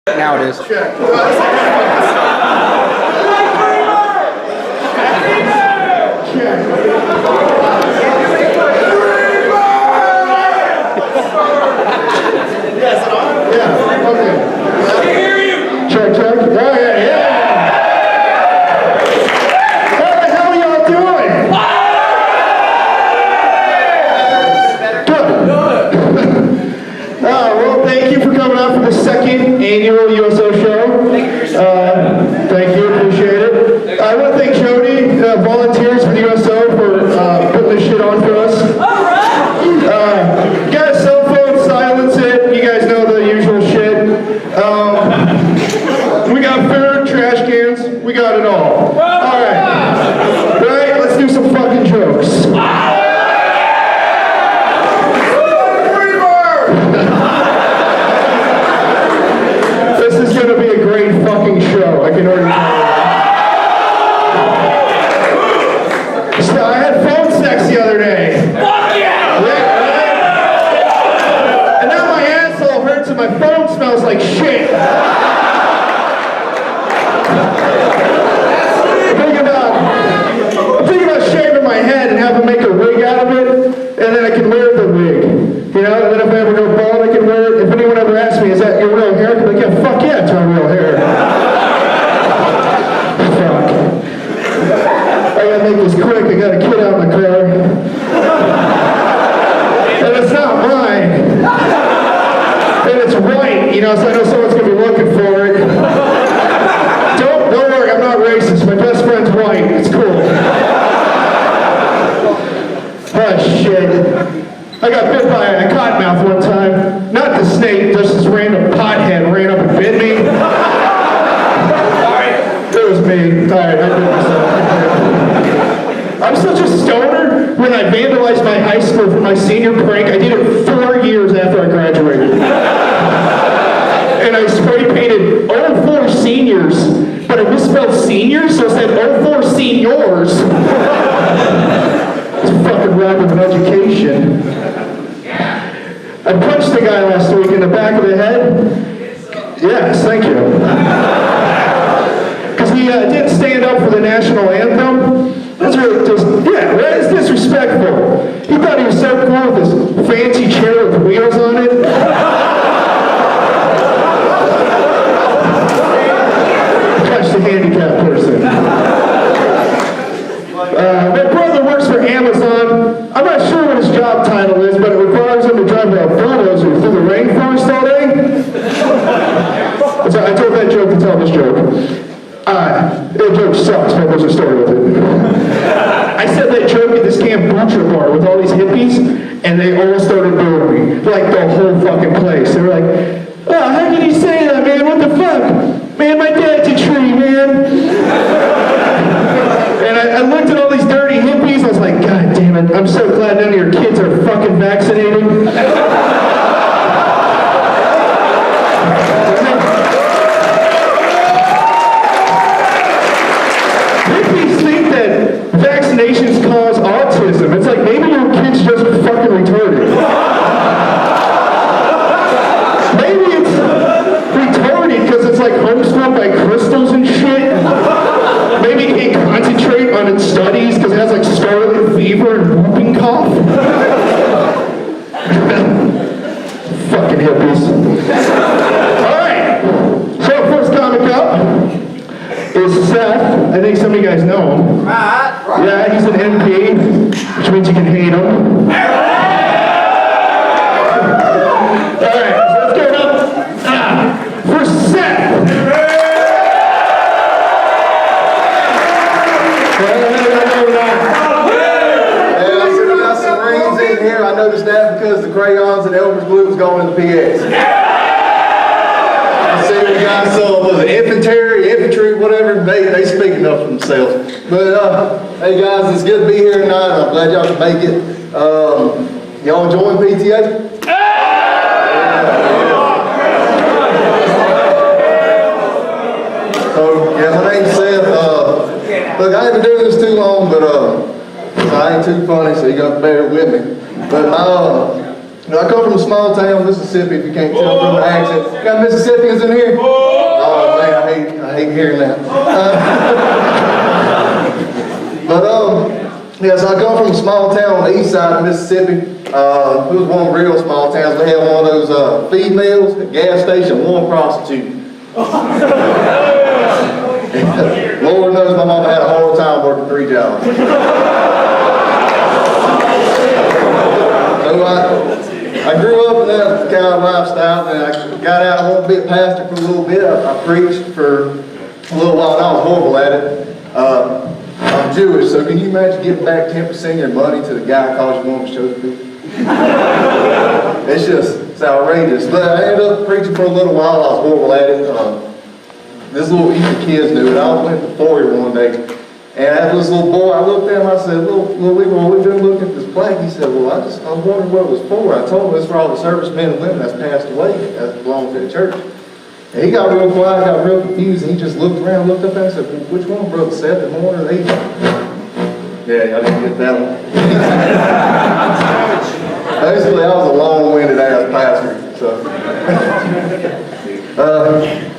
Now it is. Check. Yes, yeah, okay. Check, check. Oh, yeah, yeah. How the hell are y'all doing? Good. Well, thank you for coming out for the second annual USO show. Thank you, appreciate it. I want to thank Jody, volunteers for the USO, for putting this shit on for us. You got a cell phone, silence it. You guys know the usual shit. We got food, trash cans, we got it all. Alright. Right, let's do some fucking jokes. This is gonna be a great fucking show, I can already tell you. So I had phone sex the other day. Fuck yeah! And now my asshole hurts and my phone smells like shit. I'm thinking about shaving my head and having make a wig out of it, and then I can wear the wig. You know, and then if I ever go bald, I can wear it. If anyone ever asks me, is that your real hair? I can be like, yeah, fuck yeah, it's my real hair. Fuck. I gotta make this quick. I got a kid out in the car. And it's not mine. And it's white, you know, so I know someone's gonna be looking for it. Don't worry, I'm not racist. My best friend's white. It's cool. Oh, shit. I got bit by a cottonmouth one time. Not the snake, just this random pothead ran up and bit me. It was me. Alright, I did myself. I'm such a stoner. When I vandalized my high school for my senior prank, I did it 4 years after I graduated. And I spray painted 04 seniors, but I misspelled seniors, so I said 04 seniors. It's fucking rap with an education. I punched the guy last week in the back of the head. Yes, thank you. Because he didn't stand up for the national anthem. That's really just, yeah, that is disrespectful. He thought he was so cool with his fancy chair with wheels on it. Punched a handicapped person. My brother works for Amazon. I'm not sure what his job title is, but it requires him to drive a bulldozer through the rainforest all day. So I told that joke to tell this joke. The joke sucks, but there's a story with it. I said that joke at this kombucha bar with all these hippies, and they all started booing me. Like the whole fucking place. They were like, oh, how can you say that, man? What the fuck? Man, my dad's a tree, man. And I looked at all these dirty hippies, I was like, God damn it, I'm so glad none of your kids are fucking vaccinated. Hippies think that vaccinations cause autism. It's like, maybe your kid's just fucking retarded. Maybe it's retarded because it's like homeschooled by crystals and shit. Maybe he can't concentrate on its studies because it has like scarlet fever and whooping cough. Fucking hippies. Alright. So first comic up is Seth. I think some of you guys know him. Right. Yeah, he's an MP, which means you can hate him. Alright, so let's give it up for Seth. Here, I noticed that because the crayons and Elmer's glue was going in the PX. I see we got some, was it infantry, whatever, they speak enough for themselves. But, hey guys, it's good to be here tonight. I'm glad y'all could make it. Y'all enjoying PTA? So, yeah, my name's Seth. Look, I ain't been doing this too long, but I ain't too funny, so you got to bear with me. But Now, I come from a small town, Mississippi, if you can't tell from the accent. Got Mississippians in here? Oh, man, I hate hearing that. Yeah, so I come from a small town on the east side of Mississippi. It was one of the real small towns. They had one of those females at gas station, one prostitute. Lord knows my mama had a hard time working 3 jobs. So I grew up in that kind of lifestyle, and I got out. I wanted to be a pastor for a little bit. I preached for a little while, and I was horrible at it. I'm Jewish, so can you imagine giving back 10% of your money to the guy who calls you one of the chosen people? It's outrageous. But I ended up preaching for a little while. I was horrible at it. This little Easter kids knew it. I went to foyer one day, and after this little boy, I looked at him. I said, "Little Igor, we've been looking at this plaque." He said, "Well, I was wondering what it was for." I told him it's for all the servicemen and women that's passed away that belong to the church. And he got real quiet, got real confused, and he just looked around, looked up, and said, "Well, which one, brother? 7, 1, or 8?" Yeah, I didn't get that one. Basically, I was a long-winded ass pastor. So,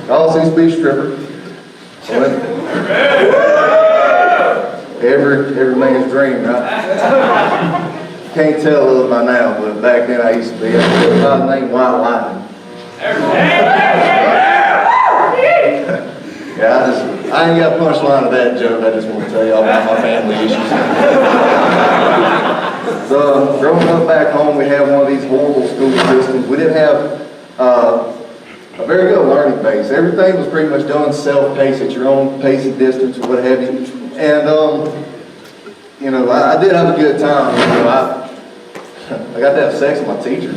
I also used to be a stripper. Every man's dream, right? Can't tell us by now, but back then I used to be. I was a guy named White Lightning. Yeah, I ain't got a punchline of that joke. I just want to tell you all about my family issues. So, growing up back home, we had one of these horrible school systems. We didn't have a very good learning base. Everything was pretty much done self-paced at your own pace and distance or what have you. And, I did have a good time. I got to have sex with my teacher.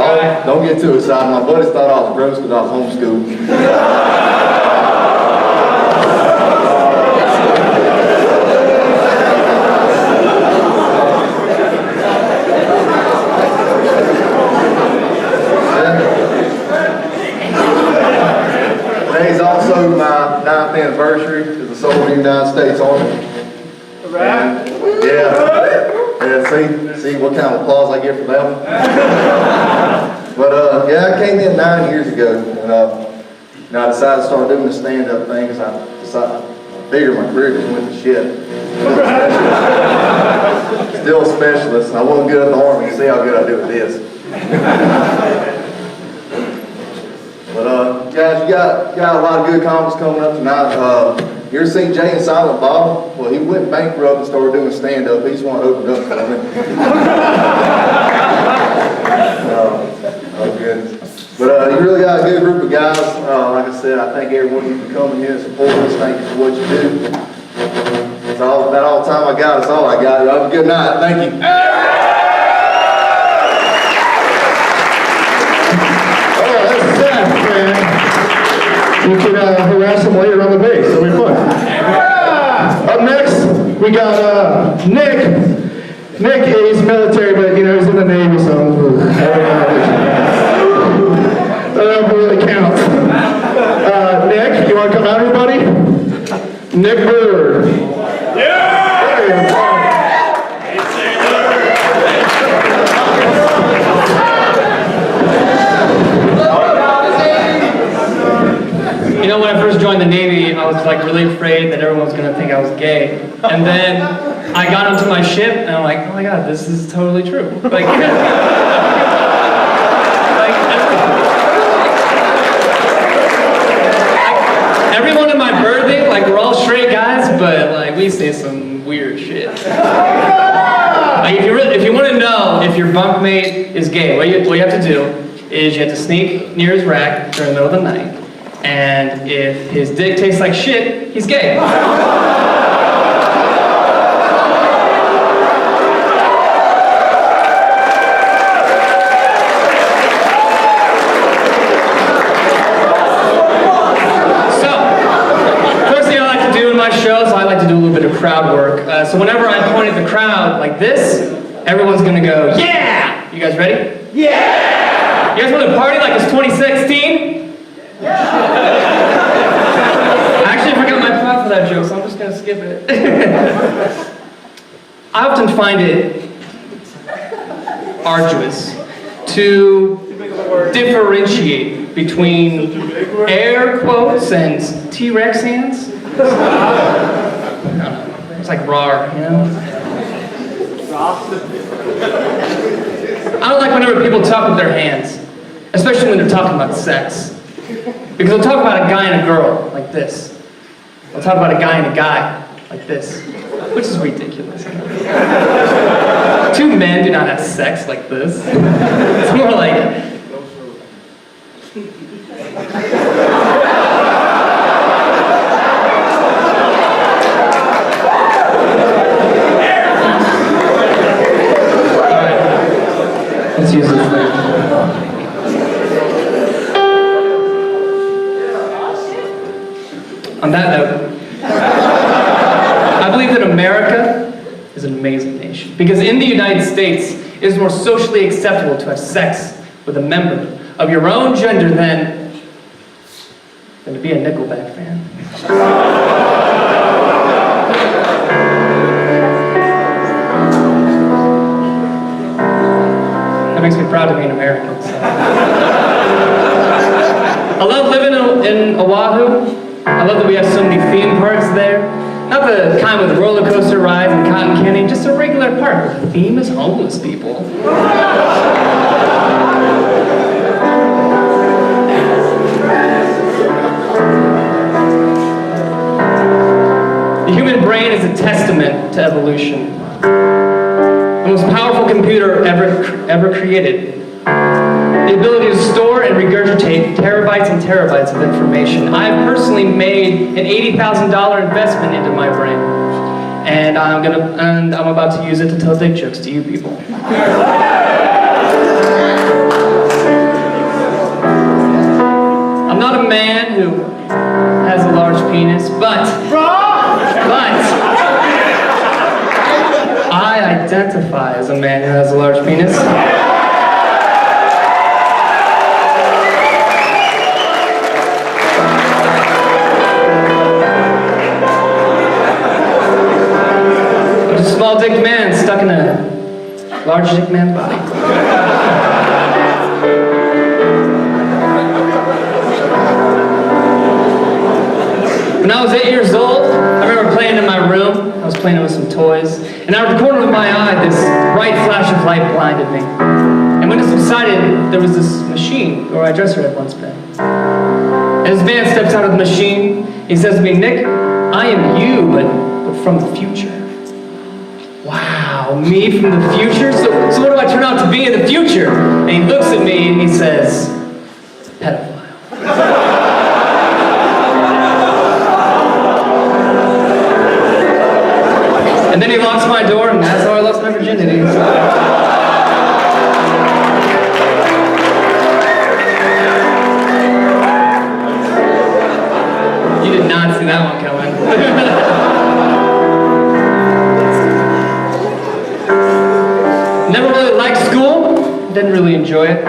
Oh, don't get too excited. My buddies thought I was gross because I was homeschooled. Today's also my 9th anniversary as a soldier in the United States Army. Yeah, see what kind of applause I get for that one? But I came in 9 years ago, and I decided to start doing the stand-up thing because I figured my career just went to shit. Still a specialist, and I wasn't good at the Army. See how good I do at this. But guys, you got a lot of good comments coming up tonight. You ever seen Jay and Silent Bob? Well, he went bankrupt and started doing stand-up. He just wanted to open up for me. Oh, goodness. But you really got a good group of guys. Like I said, I thank everyone you for coming here and supporting us. Thank you for what you do. That's all the time I got. That's all I got. Have a good night. Thank you. You can harass him later on the base. It'll be fun. Up next, we got Nick. Nick is military, but he's in the Navy, so I don't know if it really counts. Nick, you want to come out, everybody? Nick Brewer. When I first joined the Navy, I was really afraid that everyone was going to think I was gay. And then I got onto my ship, and I'm like, oh my god, this is totally true. Everyone in my berthing, we're all straight guys, but we say some weird shit. If you want to know if your bunkmate is gay, what you have to do is you have to sneak near his rack during the middle of the night. And if his dick tastes like shit, he's gay. Crowd work. So whenever I point at the crowd like this, everyone's gonna go, yeah! You guys ready? Yeah! You guys want to party like it's 2016? Yeah! I actually forgot my plot for that joke, so I'm just gonna skip it. I often find it arduous to differentiate between air quotes and T-Rex hands. It's like rawr, you know? I don't like whenever people talk with their hands, especially when they're talking about sex. Because they'll talk about a guy and a girl, like this. They'll talk about a guy and a guy, like this. Which is ridiculous. Two men do not have sex like this. It's more like... Let's use this thing. On that note, I believe that America is an amazing nation. Because in the United States, it is more socially acceptable to have sex with a member of your own gender than to be a Nickelback fan. That makes me proud to be an American. So. I love living in Oahu. I love that we have so many theme parks there. Not the kind with roller coaster rides and cotton candy, just a regular park. The theme is homeless people. The human brain is a testament to evolution. The most powerful computer ever created. The ability to store and regurgitate terabytes and terabytes of information. I've personally made an $80,000 investment into my brain. And I'm about to use it to tell dick jokes to you people. I'm not a man who has a large penis, but I identify as a man who has a large penis. I'm just a small dick man stuck in a large dick man's body. When I was 8 years old, I remember playing in my room. I was playing with some toys. And out of the corner of my eye, this bright flash of light blinded me. And when it subsided, there was this machine where my dresser had once been. And this man steps out of the machine. He says to me, "Nick, I am you, but from the future." Wow, me from the future? So what do I turn out to be in the future? And he looks at me and he says, "Pedophile." And then he locks my door, and that's how I lost my virginity. You did not see that one coming. Never really liked school. Didn't really enjoy it.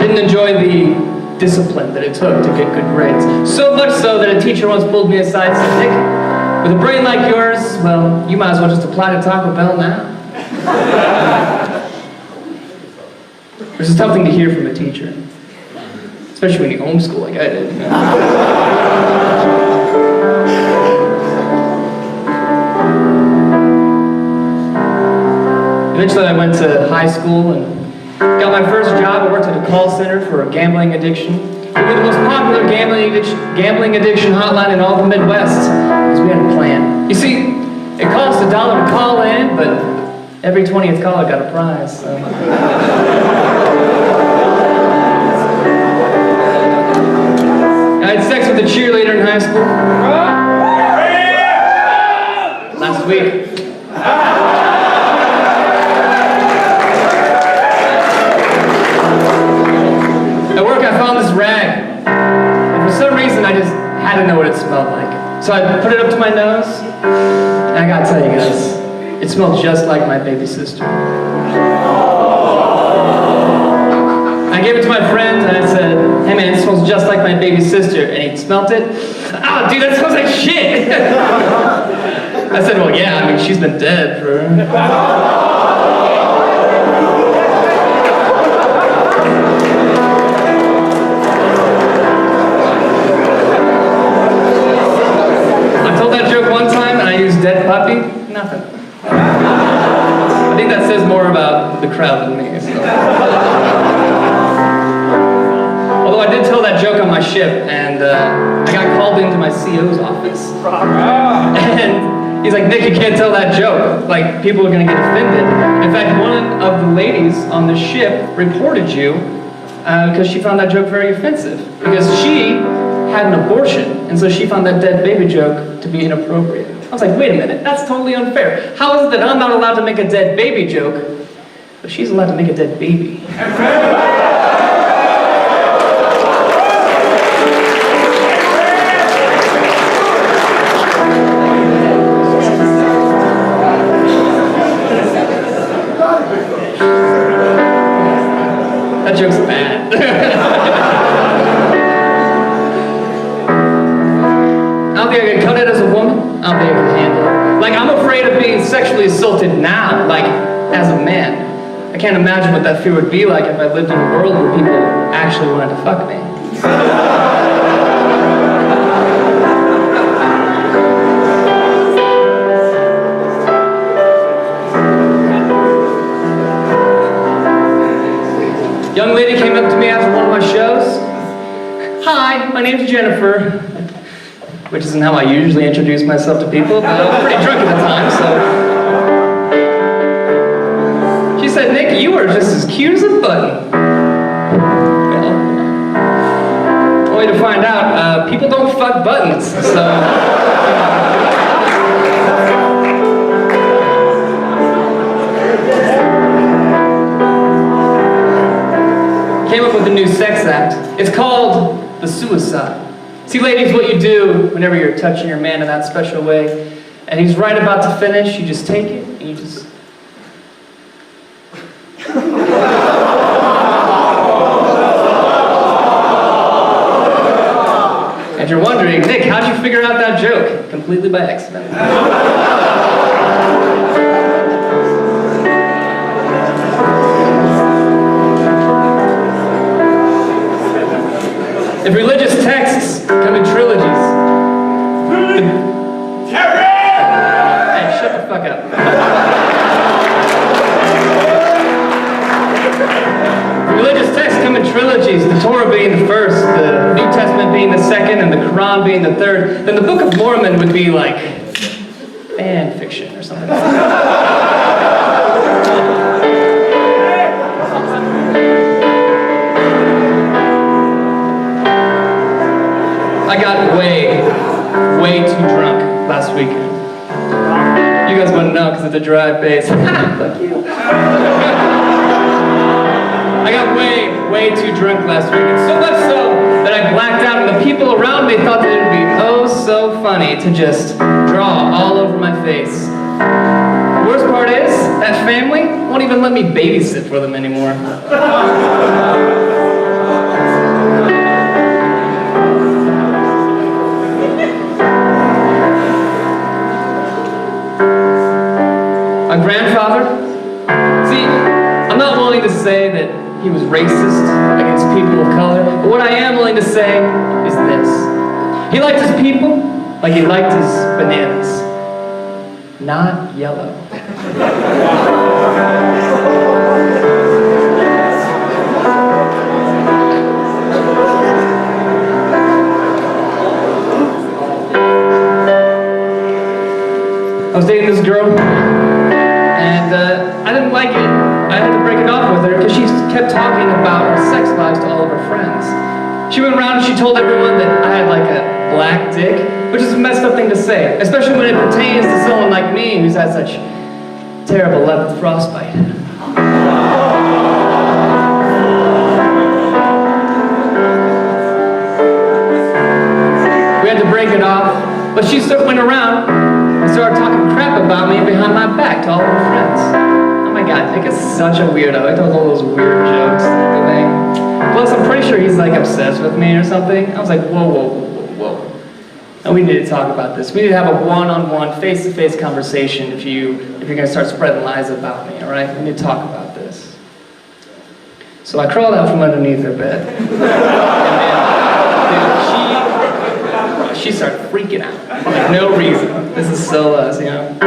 Didn't enjoy the discipline that it took to get good grades. So much so that a teacher once pulled me aside and said, "Nick, with a brain like yours, well, you might as well just apply to Taco Bell now." Which is a tough thing to hear from a teacher. Especially when you homeschool like I did. Eventually I went to high school and got my first job. I worked at a call center for a gambling addiction. We were the most popular gambling addiction hotline in all the Midwest, because we had a plan. You see, it cost $1 to call in, but every 20th caller got a prize. So. I had sex with a cheerleader in high school. Last week. At work, I found this rag. And for some reason, I just had to know what it smelled like. So I put it up to my nose, and I gotta tell you guys, it smelled just like my baby sister. I gave it to my friend, and I said, "Hey man, it smells just like my baby sister." And he smelled it. "Oh, dude, that smells like shit." I said, well, yeah, I mean, she's been dead for... I told that joke one time and I used dead puppy, nothing. I think that says more about the crowd than me. So. Although I did tell that joke on my ship, and I got called into my CO's office. And he's like, Nick, you can't tell that joke. Like, people are going to get offended. In fact, one of the ladies on the ship reported you because she found that joke very offensive. Because she had an abortion, and so she found that dead baby joke to be inappropriate. I was like, wait a minute, that's totally unfair. How is it that I'm not allowed to make a dead baby joke, but she's allowed to make a dead baby? That joke's bad. I don't think I can cut it as a woman. I don't think I can handle it. Like, I'm afraid of being sexually assaulted now, like, as a man. I can't imagine what that fear would be like if I lived in a world where people actually wanted to fuck me. Young lady came up to me after one of my shows. Hi, my name's Jennifer. Which isn't how I usually introduce myself to people, but I was pretty drunk at the time, so. She said, Nick, you are just as cute as a button. Well, only to find out, people don't fuck buttons, so. Came up with a new sex act. It's called the suicide. See, ladies, what you do whenever you're touching your man in that special way, and he's right about to finish, you just take it, and you just... And you're wondering, Nick, how'd you figure out that joke? Completely by accident. If religious texts come in trilogies... Hey, shut the fuck up. Religious texts come in trilogies, the Torah being the first, the New Testament being the second, and the Quran being the third. Then the Book of Mormon would be like fan fiction or something. I got way too drunk last weekend. You guys wouldn't know because it's a dry bass. Fuck you. I got way too drunk last weekend. So much so that I blacked out and the people around me thought that it would be oh so funny to just draw all over my face. The worst part is, that family won't even let me babysit for them anymore. My grandfather, see, I'm not willing to say that he was racist against people of color, but what I am willing to say is this. He liked his people like he liked his bananas, not yellow. I was dating this girl, and I didn't like it. I had to break it off with her because she kept talking about her sex lives to all of her friends. She went around and she told everyone that I had like a black dick, which is a messed up thing to say, especially when it pertains to someone like me who's had such terrible luck with frostbite. We had to break it off, but she went around and started talking crap about me behind my back to all of her friends. Oh my god, Nick is such a weirdo. He tells all those weird jokes and everything. Plus, I'm pretty sure he's like obsessed with me or something. I was like, whoa. And we need to talk about this. We need to have a one-on-one, face-to-face conversation if you're gonna start spreading lies about me, all right? We need to talk about this. So I crawled out from underneath her bed. And then she started freaking out. Like, no reason. This is so us, you know?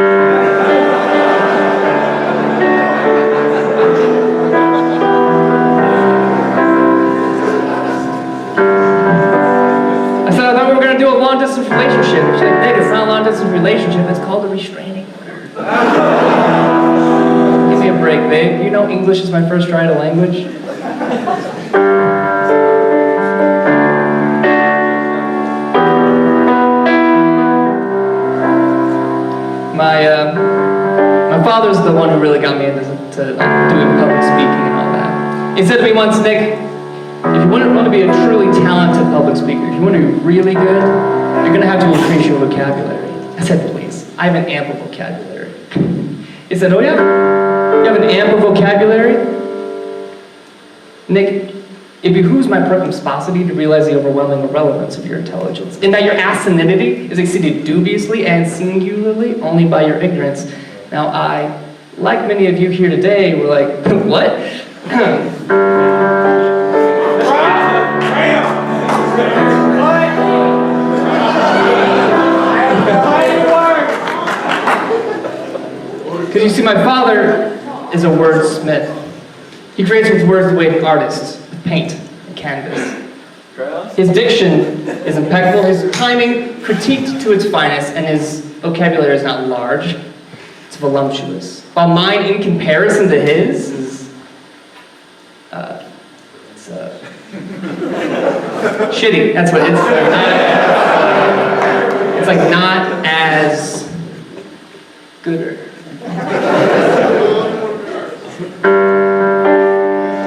I thought we were going to do a long-distance relationship. She's like, Nick, it's not a long-distance relationship. It's called a restraining order. Give me a break, babe. You know English is my first try at a language? My father's the one who really got me into doing public speaking and all that. He said to me once, Nick, if you want to be a truly talented public speaker, if you want to be really good, you're going to have to increase your vocabulary. I said, please, I have an ample vocabulary. He said, oh yeah? You have an ample vocabulary? Nick, it behooves my perspicuity to realize the overwhelming irrelevance of your intelligence, and that your asininity is exceeded dubiously and singularly only by your ignorance. Now I, like many of you here today, were like, what? Because you see, my father is a wordsmith. He creates with words the way of artists, with paint and canvas. His diction is impeccable, his timing critiqued to its finest, and his vocabulary is not large, it's voluptuous. While mine, in comparison to his, is shitty. That's what it's. It's like not as gooder.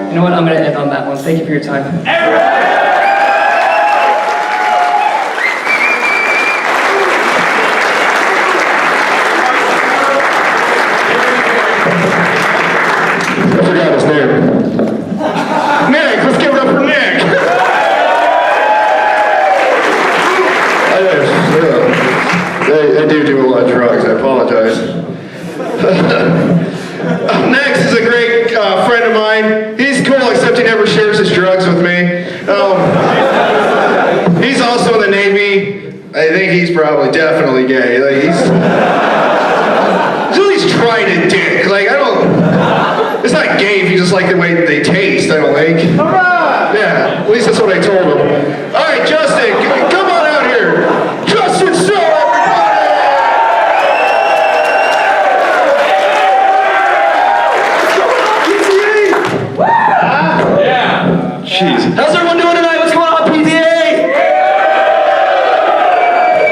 You know what? I'm going to end on that one. Thank you for your time. I forgot his name. Nick, let's give it up for Nick. I do a lot of drugs, I apologize. Next is a great friend of mine. He's cool, except he never shares his drugs with me. He's also in the Navy. I think he's probably definitely gay. Like, he's at least tried a dick. Like, I don't. It's not gay if you just like the way they taste, I don't think. All right. Yeah, at least that's what I told him. All right, Justin, come on out here. Justin, so Jeez. How's everyone doing tonight? What's going on, PTA?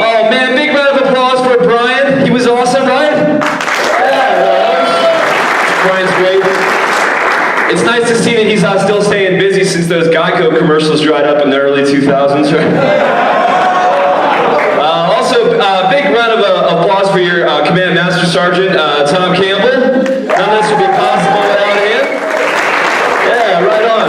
Oh man, big round of applause for Bryan. He was awesome, right? Yeah, Bryan's great. It's nice to see that he's still staying busy since those Geico commercials dried up in the early 2000s, right? Also, big round of applause for your Command Master Sergeant, Tom Campbell. None of this would be possible without him. Yeah, right on.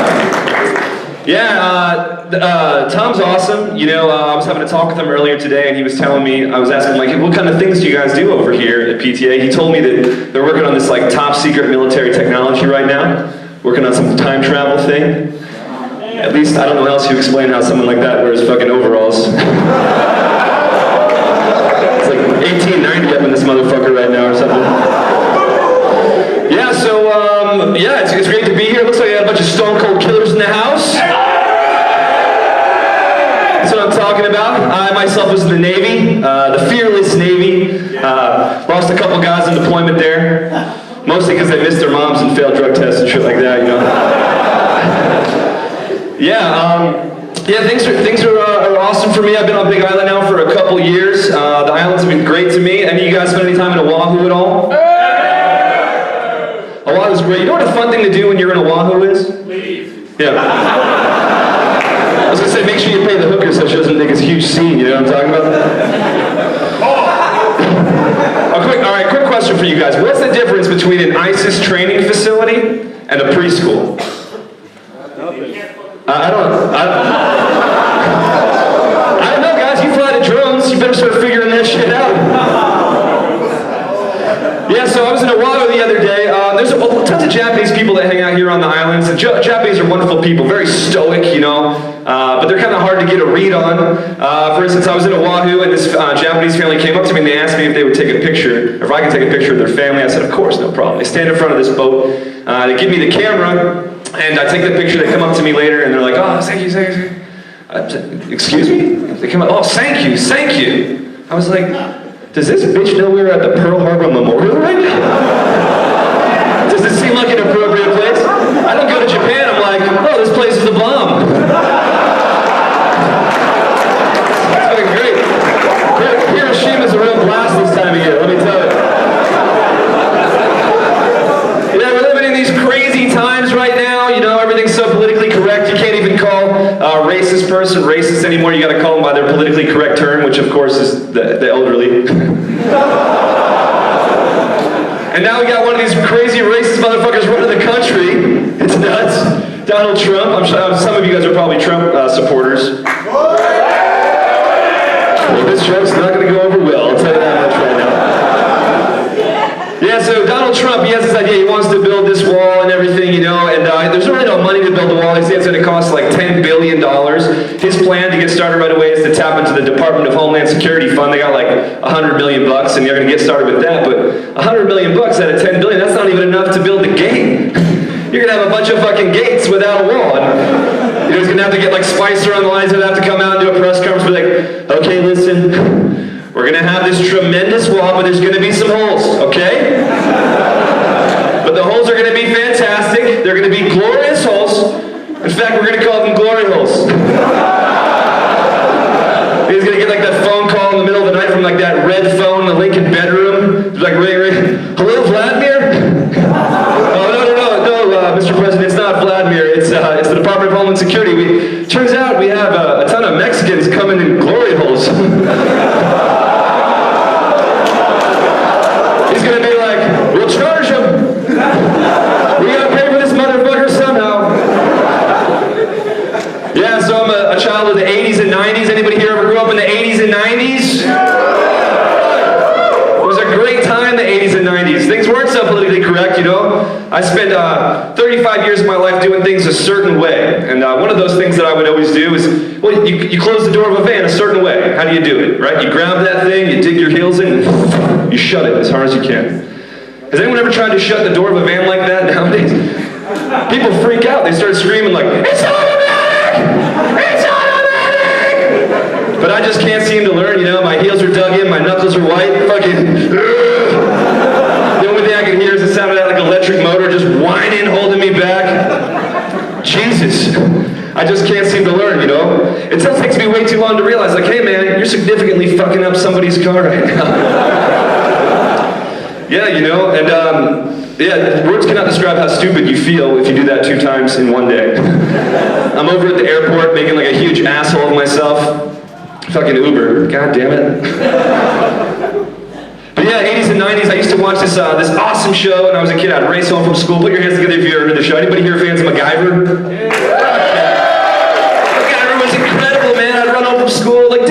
Yeah, Tom's awesome. You know, I was having a talk with him earlier today, and he was telling me, I was asking, like, what kind of things do you guys do over here at PTA? He told me that they're working on this, like, top secret military technology right now, working on some time travel thing. At least, I don't know how else you explain how someone like that wears fucking overalls. It's like 1890 up in this motherfucker right now or something. Yeah, so, yeah, it's great to be here. It looks like I got a bunch of stone cold killers in the house. That's what I'm talking about. I myself was in the Navy, the fearless Navy. Lost a couple guys in deployment there. Mostly because they missed their moms and failed drug tests and shit like that, you know. Yeah, things are awesome for me. I've been on Big Island now for a couple years. The islands have been great to me. Any of you guys spend any time in Oahu at all? Oahu's great. You know what a fun thing to do when you're in Oahu is? Leave. Yeah. I was gonna say, make sure you pay the hooker so she doesn't make a huge scene, you know what I'm talking about? Quick question for you guys. What's the difference between an ISIS training facility and a preschool? I don't know, guys. You fly the drones. You in Oahu the other day. There's tons of Japanese people that hang out here on the islands. The Japanese are wonderful people, very stoic, you know, but they're kind of hard to get a read on. For instance, I was in Oahu, and this Japanese family came up to me and they asked me if they would take a picture, or if I could take a picture of their family. I said, of course, no problem. They stand in front of this boat, they give me the camera, and I take the picture. They come up to me later, and they're like, oh, thank you, thank you. Excuse me? They come up, oh, thank you, thank you. I was like, does this bitch know we were at the Pearl Harbor Memorial right now? Does this seem like an appropriate place? I don't go to Japan, I'm like, oh, this place is the bomb. It's fucking great. Hiroshima's a real blast this time of year, let me tell you. Yeah, we're living in these crazy times right now, you know, everything's so politically correct, you can't even call a racist person racist anymore, you gotta call them by their politically correct term, which of course is the elderly. And now we got one of these crazy racist motherfuckers running the country. It's nuts. Donald Trump. I'm sure some of you guys are probably Trump supporters. Well, this joke's not going to go over well. I'll tell you that much right now. Yeah, so Donald Trump, he has this idea. He wants to build this wall and everything, you know, and there's really no money to build the wall. He says it's going to cost like $10 billion. His plan to get started right away is to tap into the Department of Homeland Security fund. They got like $100 million, and they're going to get started with that. But $100 million out of $10 billion, that's not even enough to build the gate. You're going to have a bunch of fucking gates without a wall. And, you know, he's going to have to get like Spicer on the lines. He'll have to come out and do a press conference and be like, okay, listen, we're going to have this tremendous wall, but there's going to be some holes, okay? But the holes are going to be fantastic. They're going to be glorious holes. In fact, we're going to call them glory holes. He's going to get like that phone call in the middle of the night from like that red phone in the Lincoln bedroom. He's like, hello, Vladimir? Oh, no, Mr. President, it's not Vladimir. It's the Department of Homeland Security. Turns out we have a ton of Mexicans coming in glory holes. He's going to be like, we'll charge him. We got to pay for this motherfucker somehow. Yeah, so I'm a child of the 80s and 90s. Anybody here ever grew up in the 80s and 90s? It was a great time, the 80s and 90s. Things weren't so politically correct, you know. I spent 35 years of my life doing things a certain way. And one of those things that I would always do is, well, you close the door of a van a certain way. How do you do it, right? You grab that thing, you dig your heels in, and you shut it as hard as you can. Has anyone ever tried to shut the door of a van like that nowadays? People freak out. They start screaming like, it's automatic! It's automatic! But I just can't seem to learn, you know. My heels are dug in, my knuckles are white, fucking... The only thing I can hear is the sound of that like electric motor just whining, holding me back. Jesus. I just can't seem to learn, you know. It still takes me way too long to realize, like, hey man, you're significantly fucking up somebody's car right now. Yeah, you know, and yeah, words cannot describe how stupid you feel if you do that 2 times in one day. I'm over at the airport making like a huge asshole of myself. Fucking Uber, god damn it. But yeah, 80s and 90s, I used to watch this awesome show when I was a kid. I'd race home from school. Put your hands together if you ever heard the show. Anybody here fans of MacGyver? Yeah. MacGyver was incredible, man. I'd run home from school like,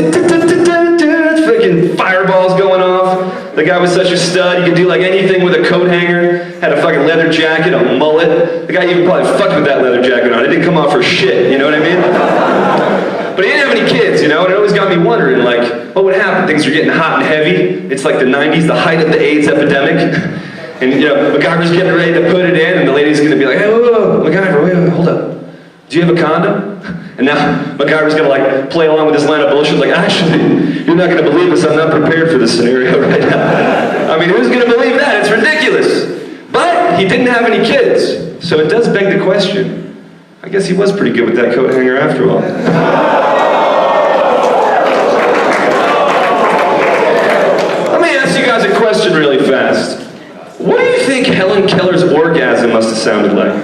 fucking fireballs going off. The guy was such a stud. He could do like anything with a coat hanger. Had a fucking leather jacket, a mullet. The guy even probably fucked with that leather jacket on. It didn't come off for shit, you know what I mean? But he didn't have any kids, you know, and it always got me wondering, like, what would happen? Things are getting hot and heavy. It's like the 90s, the height of the AIDS epidemic. And, you know, MacGyver's getting ready to put it in, and the lady's going to be like, hey, whoa, MacGyver, wait, hold up. Do you have a condom? And now MacGyver's going to, like, play along with this line of bullshit, like, actually, you're not going to believe this. I'm not prepared for this scenario right now. I mean, who's going to believe that? It's ridiculous. But he didn't have any kids. So it does beg the question. I guess he was pretty good with that coat hanger after all. Let me ask you guys a question really fast. What do you think Helen Keller's orgasm must have sounded like?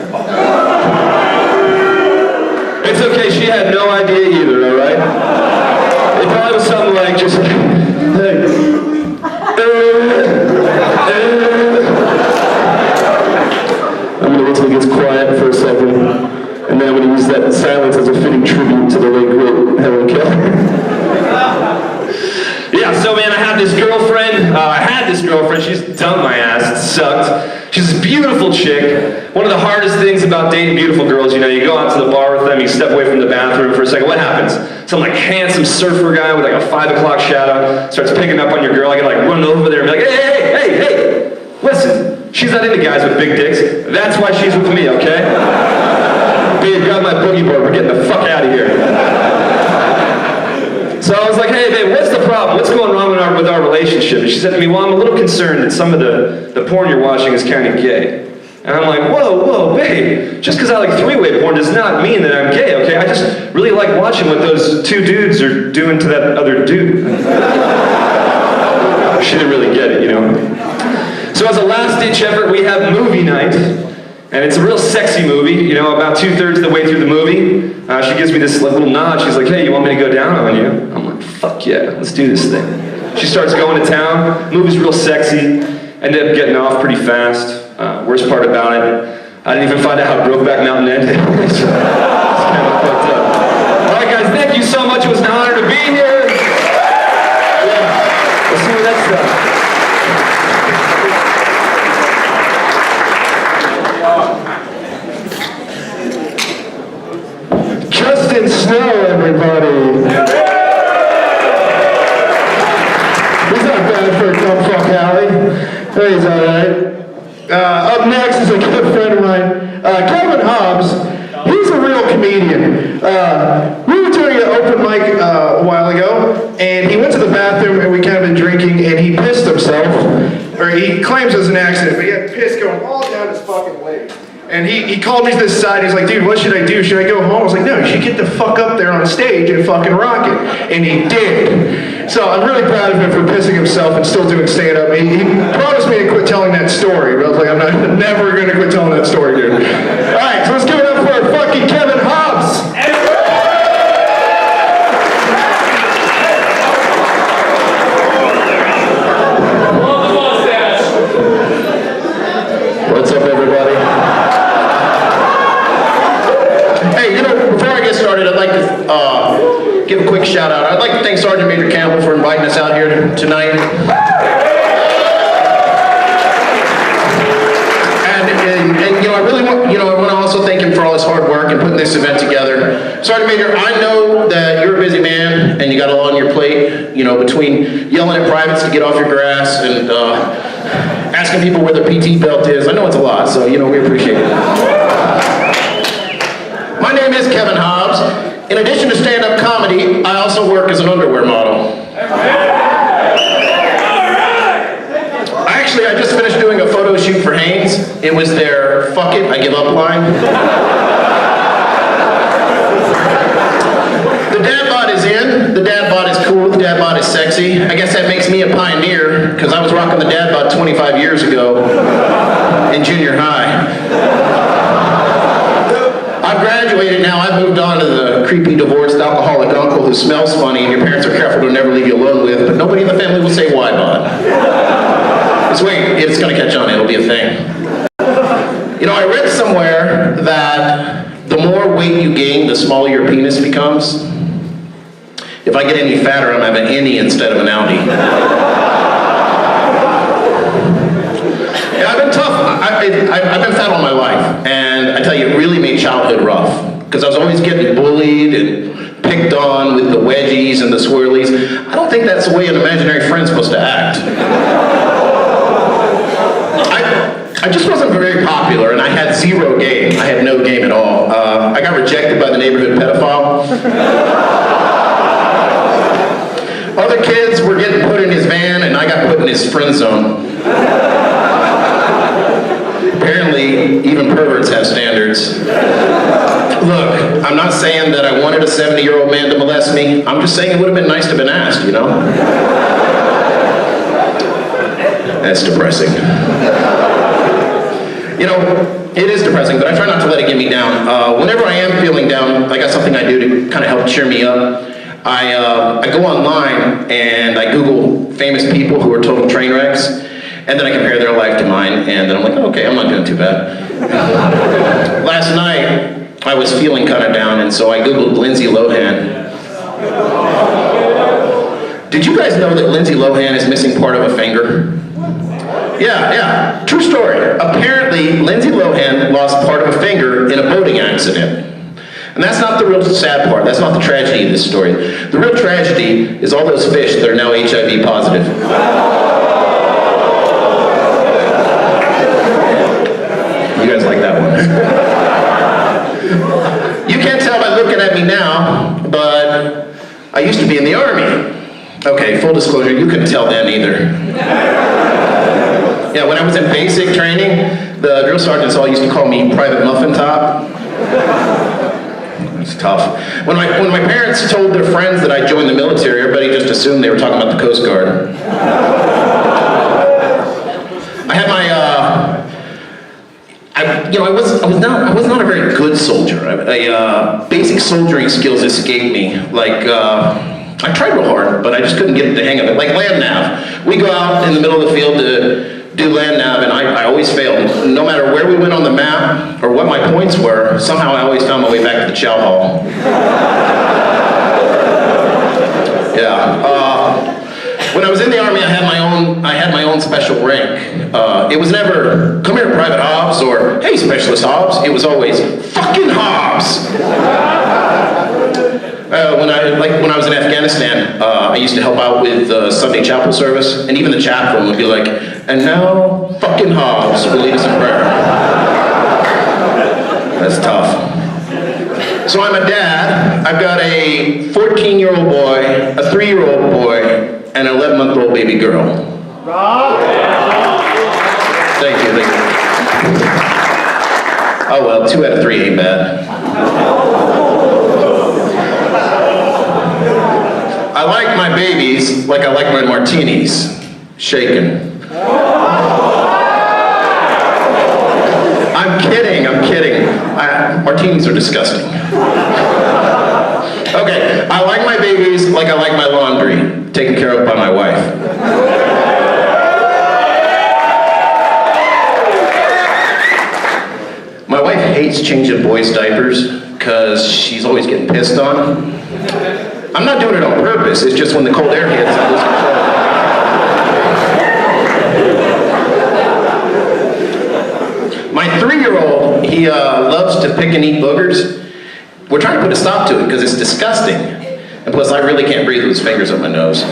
It's okay, she had no idea either, alright? It probably was something like just like, I'm gonna wait till it gets quiet for a second. And then I'm going to use that silence as a fitting tribute to the late great Helen Keller. Yeah, so man, I had this girlfriend. She's dumped my ass. It sucked. beautiful chick. One of the hardest things about dating beautiful girls, you know, you go out to the bar with them, you step away from the bathroom for a second, what happens? Some like handsome surfer guy with like a 5 o'clock shadow starts picking up on your girl. I gotta like run over there and be like, hey, listen, she's not into guys with big dicks. That's why she's with me, okay? Babe, grab my boogie board, we're getting the fuck out of here. So I was like, hey babe, what's the problem? What's going wrong with our relationship? And she said to me, well, I'm a little concerned that some of the porn you're watching is kind of gay. And I'm like, whoa, babe, just because I like three-way porn does not mean that I'm gay, okay? I just really like watching what those two dudes are doing to that other dude. She didn't really get it, you know? So as a last-ditch effort, we have movie night. And it's a real sexy movie, you know, about 2/3 of the way through the movie. She gives me this little nod. She's like, hey, you want me to go down on you? I'm like, fuck yeah, let's do this thing. She starts going to town. Movie's real sexy. Ended up getting off pretty fast. Worst part about it, I didn't even find out how Brokeback Mountain ended. It's kind of fucked up. All right, guys, thank you so much. It was an honor to be here. Yeah, let's see what that's about. Justin Snow, everybody. He's not bad for a dumb fuck alley. He's alright. Up next is a good friend of mine, Kevin Hobbs. He's a real comedian. We were doing an open mic a while ago, and he went to the bathroom, and we kind of been drinking, and he pissed himself. Or he claims it was an accident, but he had piss going all down his fucking leg. And he called me to the side, he's like, dude, what should I do? Should I go home? I was like, no, you should get the fuck up there on stage and fucking rock it. And he did. So I'm really proud of him for pissing himself and still doing stand-up. He promised me to quit telling that story, but I was like, I'm never gonna quit telling that story, dude. All right, so let's give it up for our fucking Kevin Hobbs. What's up, everybody? Hey, you know, before I get started, I'd like to give a quick shout out. I'd like to thank Sergeant Major Campbell for inviting us out here tonight. And you know, I really want, I want to also thank him for all his hard work in putting this event together. Sergeant Major, I know that you're a busy man and you got a lot on your plate, you know, between yelling at privates to get off your grass and asking people where their PT belt is. I know it's a lot, so, you know, we appreciate it. My name is Kevin Hobbs. In addition to stand-up comedy, I also work as an underwear model. Actually, I just finished doing a photo shoot for Hanes. It was their "fuck it, I give up" line. The dad bod is in, the dad bod is cool, the dad bod is sexy. I guess that makes me a pioneer, because I was rocking the dad bod 25 years ago in junior high. I've graduated now, I've moved on to the creepy divorced alcoholic uncle who smells funny and your parents are careful to never leave you alone with, but nobody in the family will say why bod. Just wait, it's gonna catch on, it'll be a thing. You know, I read somewhere that the more weight you gain, the smaller your penis becomes. If I get any fatter, I'm having an innie instead of an outie. Yeah, I've been tough. I've been fat all my life, and I tell you, it really made childhood rough. Because I was always getting bullied and picked on with the wedgies and the swirlies. I don't think that's the way an imaginary friend's supposed to act. I just wasn't very popular, and I had zero game. I had no game at all. I got rejected by the neighborhood pedophile. Other kids were getting put in his van, and I got put in his friend zone. Apparently, even perverts have standards. Look, I'm not saying that I wanted a 70-year-old man to molest me. I'm just saying it would have been nice to have been asked, you know? That's depressing. You know, it is depressing, but I try not to let it get me down. Whenever I am feeling down, I got something I do to kind of help cheer me up. I go online and I Google famous people who are total train wrecks, and then I compare their life to mine, and then I'm like, oh, okay, I'm not doing too bad. Last night, I was feeling kind of down, and so I Googled Lindsay Lohan. Did you guys know that Lindsay Lohan is missing part of a finger? Yeah. True story. Apparently, Lindsay Lohan lost part of a finger in a boating accident. And that's not the real sad part. That's not the tragedy of this story. The real tragedy is all those fish that are now HIV positive. You guys like that one? You can't tell by looking at me now, but I used to be in the Army. Okay, full disclosure, you couldn't tell then either. Yeah, when I was in basic training, the drill sergeants all used to call me Private Muffin Top. It's tough. When my parents told their friends that I joined the military, everybody just assumed they were talking about the Coast Guard. I had my, I was not a very good soldier. Basic soldiering skills escaped me. Like, I tried real hard, but I just couldn't get the hang of it. Like land nav. We go out in the middle of the field to do land nav, and I always failed. No matter where we went on the map, or what my points were, somehow I always found my way back to the chow hall. Yeah. When I was in the Army, I had my own special rank. It was never, come here, Private Hobbs, or hey, Specialist Hobbs. It was always, fucking Hobbs! When I was in Afghanistan, I used to help out with Sunday chapel service, and even the chaplain would be like, and now, fucking Hobbs will lead us in prayer. That's tough. So I'm a dad. I've got a 14-year-old boy, a 3-year-old boy, and an 11-month-old baby girl. Thank you. Oh well, 2 out of 3 ain't bad. I like my babies like I like my martinis, shaken. I'm kidding. Martinis are disgusting. Okay, I like my babies like I like my laundry, taken care of by my wife. My wife hates changing boys' diapers because she's always getting pissed on. I'm not doing it on purpose, it's just when the cold air hits, I lose control. My 3-year-old, he loves to pick and eat boogers. We're trying to put a stop to it because it's disgusting. And plus, I really can't breathe with his fingers up my nose.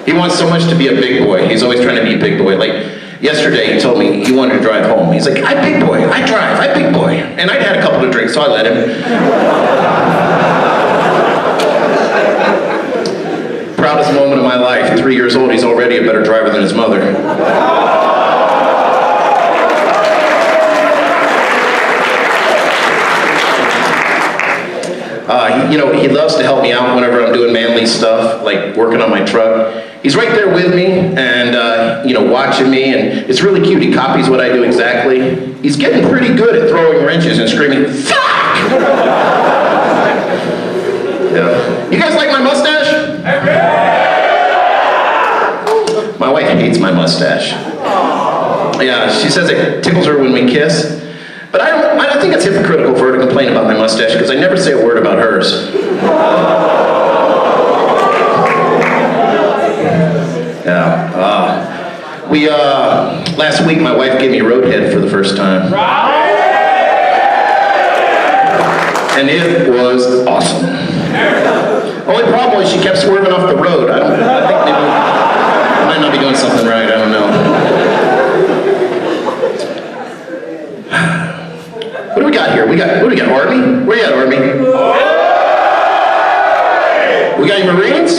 He wants so much to be a big boy. He's always trying to be a big boy. Like, yesterday he told me he wanted to drive home. He's like, I big boy, I drive, I big boy. And I'd had a couple of drinks, so I let him. Proudest moment of my life, 3 years old, he's already a better driver than his mother. He loves to help me out whenever I'm doing manly stuff, like working on my truck. He's right there with me and, watching me, and it's really cute. He copies what I do exactly. He's getting pretty good at throwing wrenches and screaming, fuck! Yeah. You guys like my mustache? My wife hates my mustache. Yeah, she says it tickles her when we kiss. But I don't think it's hypocritical for her to complain about my mustache because I never say a word about hers. Yeah. Last week my wife gave me roadhead for the first time. And it was awesome. Only problem was she kept swerving off the road. I think maybe I might not be doing something right, I don't know. What do we got here? What do we got, Army? Where you at, Army? We got any Marines?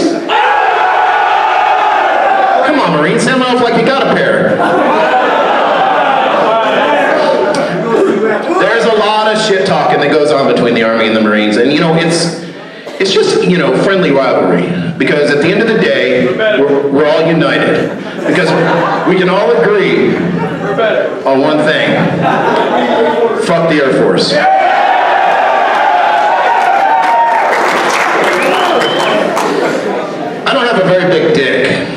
Come on, Marines, sound off like you got a pair. There's a lot of shit talking that goes on between the Army and the Marines, and it's just, friendly rivalry. Because at the end of the day, we're all united. Because we can all agree on one thing. Fuck the Air Force. I don't have a very big dick.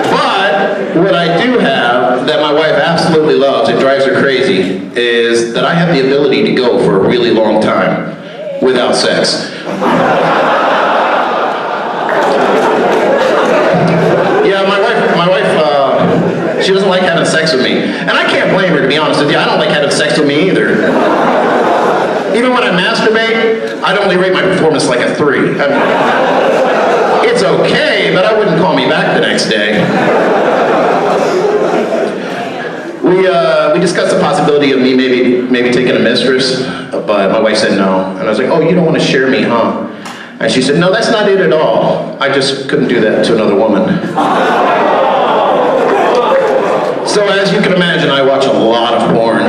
But what I do have that my wife absolutely loves, it drives her crazy, is that I have the ability to go for a really long time without sex. I'd only rate my performance like a 3. I mean, it's okay, but I wouldn't call me back the next day. We discussed the possibility of me maybe taking a mistress, but my wife said no. And I was like, oh, you don't want to share me, huh? And she said, no, that's not it at all. I just couldn't do that to another woman. So as you can imagine, I watch a lot of porn.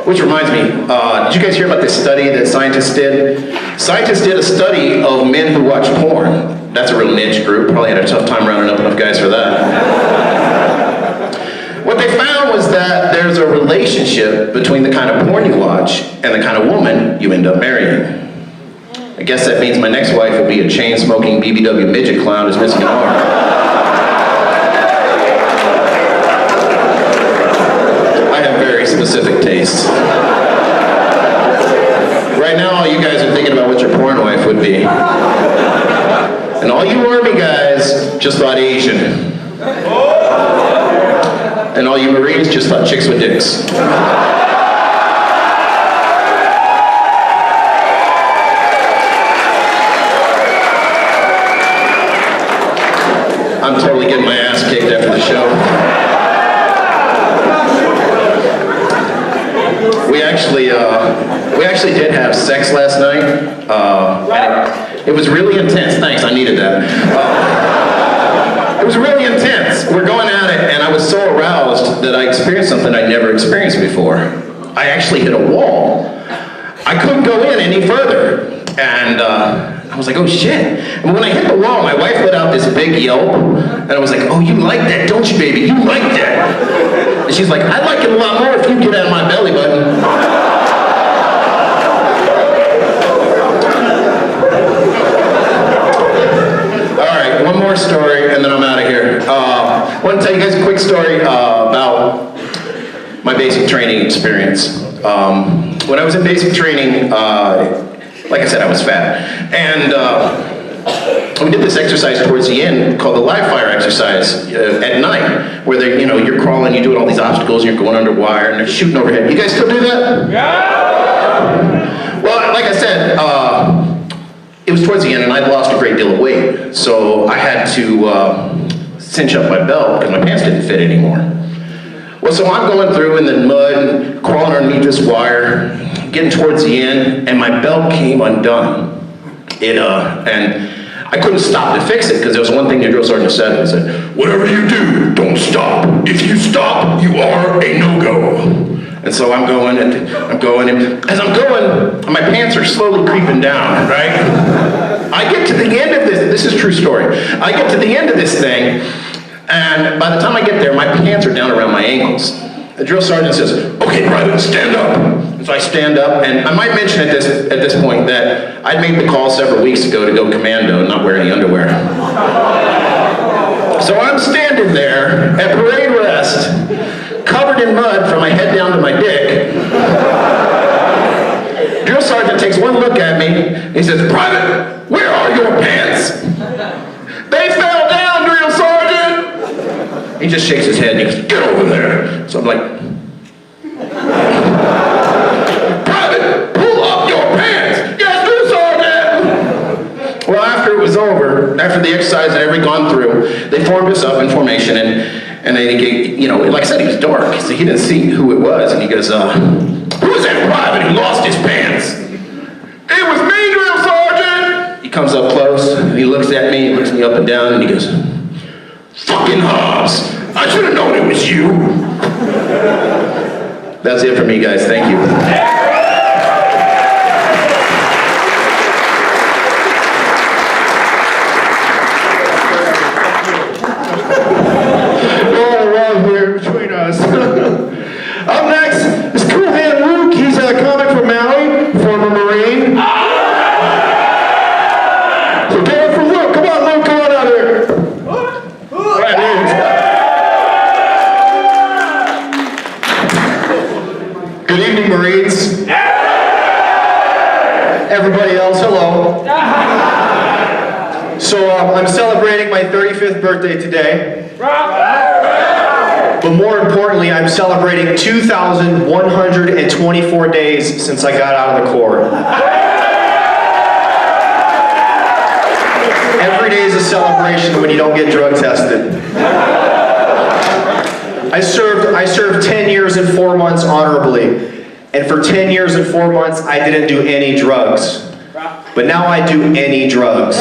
Which reminds me, did you guys hear about this study that scientists did? Scientists did a study of men who watch porn. That's a real niche group. Probably had a tough time rounding up enough guys for that. What they found was that there's a relationship between the kind of porn you watch and the kind of woman you end up marrying. I guess that means my next wife will be a chain-smoking BBW midget clown who's missing an arm. I have very specific tastes. Right now, all you guys are thinking about what your porn wife would be. And all you Army guys just thought Asian. And all you Marines just thought chicks with dicks. I'm totally getting my ass kicked after the show. We actually did have sex last night. And it was really intense. Thanks, I needed that. It was really intense. We're going at it, and I was so aroused that I experienced something I'd never experienced before. I actually hit a wall. I couldn't go in any further. And I was like, oh shit. And when I hit the wall, my wife let out this big yelp. And I was like, oh, you like that, don't you, baby? You like that. And she's like, I'd like it a lot more if you get out of my belly button. All right, one more story, and then I'm out of here. I want to tell you guys a quick story about my basic training experience. When I was in basic training, like I said, I was fat. And we did this exercise towards the end called the live fire exercise at night, where you're crawling, you're doing all these obstacles, and you're going under wire, and they're shooting overhead. You guys still do that? Yeah! Well, like I said, it was towards the end, and I'd lost a great deal of weight. So I had to cinch up my belt because my pants didn't fit anymore. Well, so I'm going through in the mud, crawling underneath this wire, getting towards the end, and my belt came undone. And I couldn't stop to fix it because there was one thing the drill sergeant said. He said, whatever you do, don't stop. If you stop, you are a no-go. And so I'm going, and as I'm going, my pants are slowly creeping down, right? I get to the end of this is a true story. I get to the end of this thing, and by the time I get there, my pants are down around my ankles. The drill sergeant says, okay, Private, stand up. And so I stand up, and I might mention at this point that I'd made the call several weeks ago to go commando and not wear any underwear. So I'm standing there at parade rest, covered in mud from my head down to my dick. Drill sergeant takes one look at me, and he says, Private, where are your pants? They fell down, drill sergeant! He just shakes his head and he goes, get over there. So I'm like, Private, pull up your pants! Yes, drill sergeant! Well, after it was over, after the exercise had every gone through, they formed us up in formation, and they gave, like I said, he was dark, so he didn't see who it was, and he goes, who is that private who lost his pants? It was me, drill sergeant! He comes up close, and he looks at me, looks me up and down, and he goes, fucking Hobbs! I should have known it was you! That's it for me, guys. Thank you. Between us. Up next is Cool Hand Luke. He's a comic from Maui, former Marine. So give it for Luke. Come on, Luke, come on out here. All right, here he is. Good evening, Marines. Everybody else, hello. So I'm celebrating my 35th birthday today. But more importantly, currently I'm celebrating 2,124 days since I got out of the Corps. Every day is a celebration when you don't get drug tested. I served 10 years and 4 months honorably. And for 10 years and 4 months, I didn't do any drugs. But now I do any drugs.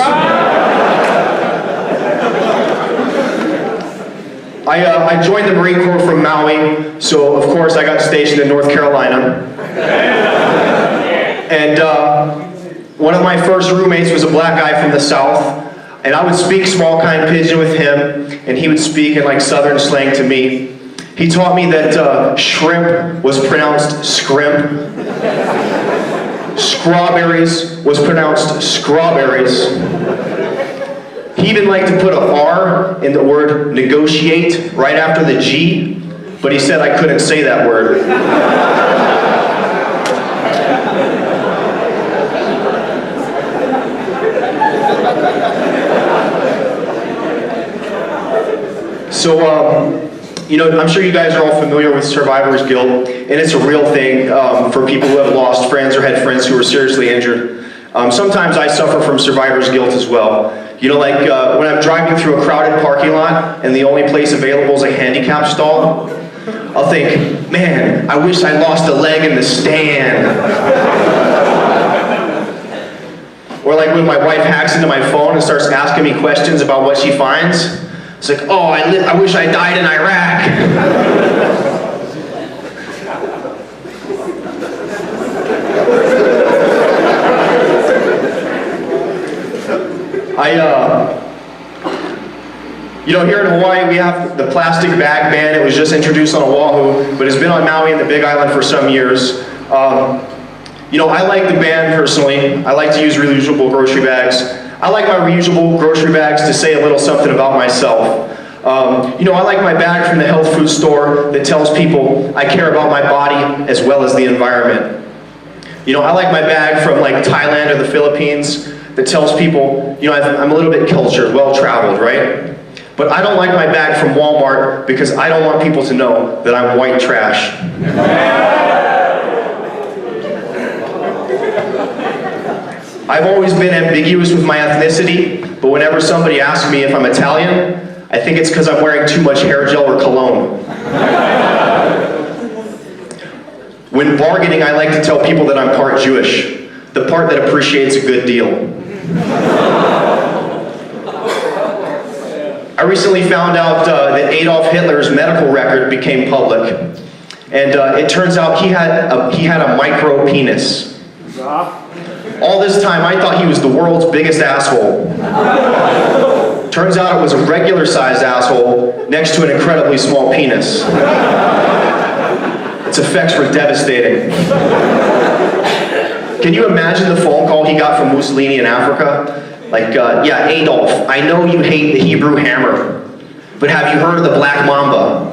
I joined the Marine Corps from Maui, so of course I got stationed in North Carolina. And one of my first roommates was a black guy from the South, and I would speak small kind pidgin with him, and he would speak in like Southern slang to me. He taught me that shrimp was pronounced scrimp. Strawberries was pronounced strawberries. He even liked to put a R in the word negotiate right after the G, but he said I couldn't say that word. So, I'm sure you guys are all familiar with survivor's guilt, and it's a real thing for people who have lost friends or had friends who were seriously injured. Sometimes I suffer from survivor's guilt as well. Like when I'm driving through a crowded parking lot and the only place available is a handicap stall, I'll think, man, I wish I lost a leg in the stand. Or like when my wife hacks into my phone and starts asking me questions about what she finds. It's like, oh, I wish I died in Iraq. Here in Hawaii, we have the plastic bag ban. It was just introduced on Oahu, but it's been on Maui and the Big Island for some years. I like the ban personally. I like to use reusable grocery bags. I like my reusable grocery bags to say a little something about myself. I like my bag from the health food store that tells people I care about my body as well as the environment. I like my bag from like Thailand or the Philippines that tells people, I'm a little bit cultured, well-traveled, right? But I don't like my bag from Walmart because I don't want people to know that I'm white trash. I've always been ambiguous with my ethnicity, but whenever somebody asks me if I'm Italian, I think it's because I'm wearing too much hair gel or cologne. When bargaining, I like to tell people that I'm part Jewish, the part that appreciates a good deal. I recently found out that Adolf Hitler's medical record became public, and it turns out he had a micro penis. All this time, I thought he was the world's biggest asshole. Turns out it was a regular-sized asshole next to an incredibly small penis. Its effects were devastating. Can you imagine the phone call he got from Mussolini in Africa? Like, yeah, Adolf, I know you hate the Hebrew hammer, but have you heard of the Black Mamba?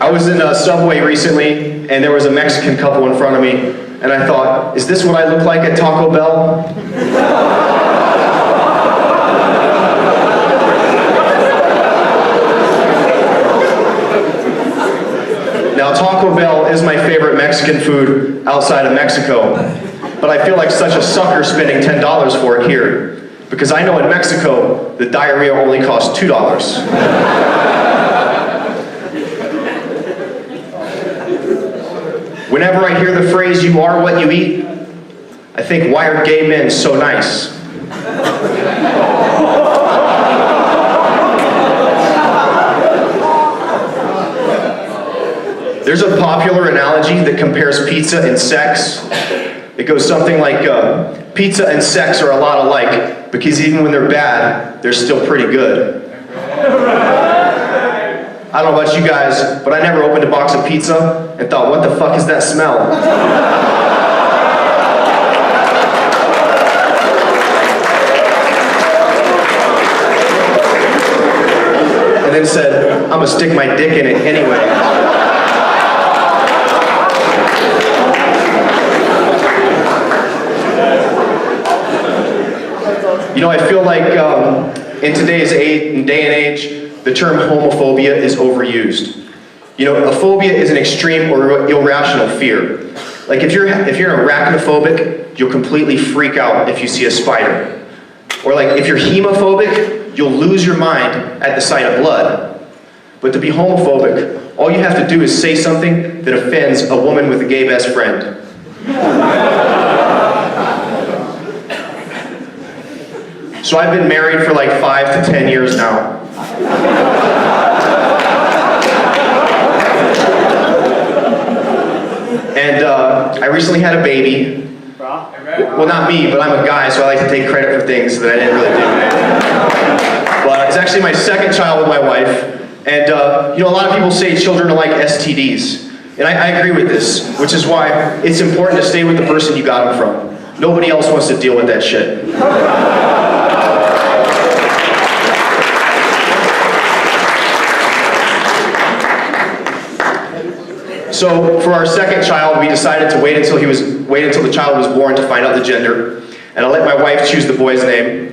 I was in a Subway recently, and there was a Mexican couple in front of me, and I thought, is this what I look like at Taco Bell? Now, Taco Bell is my favorite Mexican food outside of Mexico, but I feel like such a sucker spending $10 for it here, because I know in Mexico, the diarrhea only costs $2. Whenever I hear the phrase, you are what you eat, I think, why are gay men so nice? There's a popular analogy that compares pizza and sex. It goes something like, pizza and sex are a lot alike, because even when they're bad, they're still pretty good. I don't know about you guys, but I never opened a box of pizza and thought, what the fuck is that smell? And then said, I'm gonna stick my dick in it anyway. You know, I feel like in today's day and age, the term homophobia is overused. You know, a phobia is an extreme or irrational fear. Like if you're arachnophobic, you'll completely freak out if you see a spider. Or like if you're hemophobic, you'll lose your mind at the sight of blood. But to be homophobic, all you have to do is say something that offends a woman with a gay best friend. So I've been married for like 5 to 10 years now. And I recently had a baby. Well, not me, but I'm a guy, so I like to take credit for things that I didn't really do. But it's actually my second child with my wife. And you know, a lot of people say children are like STDs. And I agree with this, which is why it's important to stay with the person you got them from. Nobody else wants to deal with that shit. So for our second child, we decided to wait until the child was born to find out the gender. And I let my wife choose the boy's name.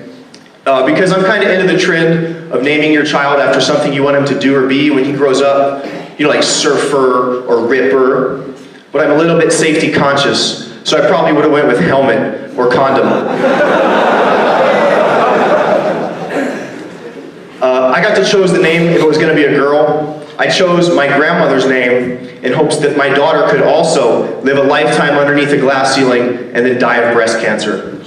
Because I'm kind of into the trend of naming your child after something you want him to do or be when he grows up. You know, like surfer or ripper. But I'm a little bit safety conscious, so I probably would have went with helmet or condom. I got to choose the name if it was going to be a girl. I chose my grandmother's name in hopes that my daughter could also live a lifetime underneath a glass ceiling and then die of breast cancer.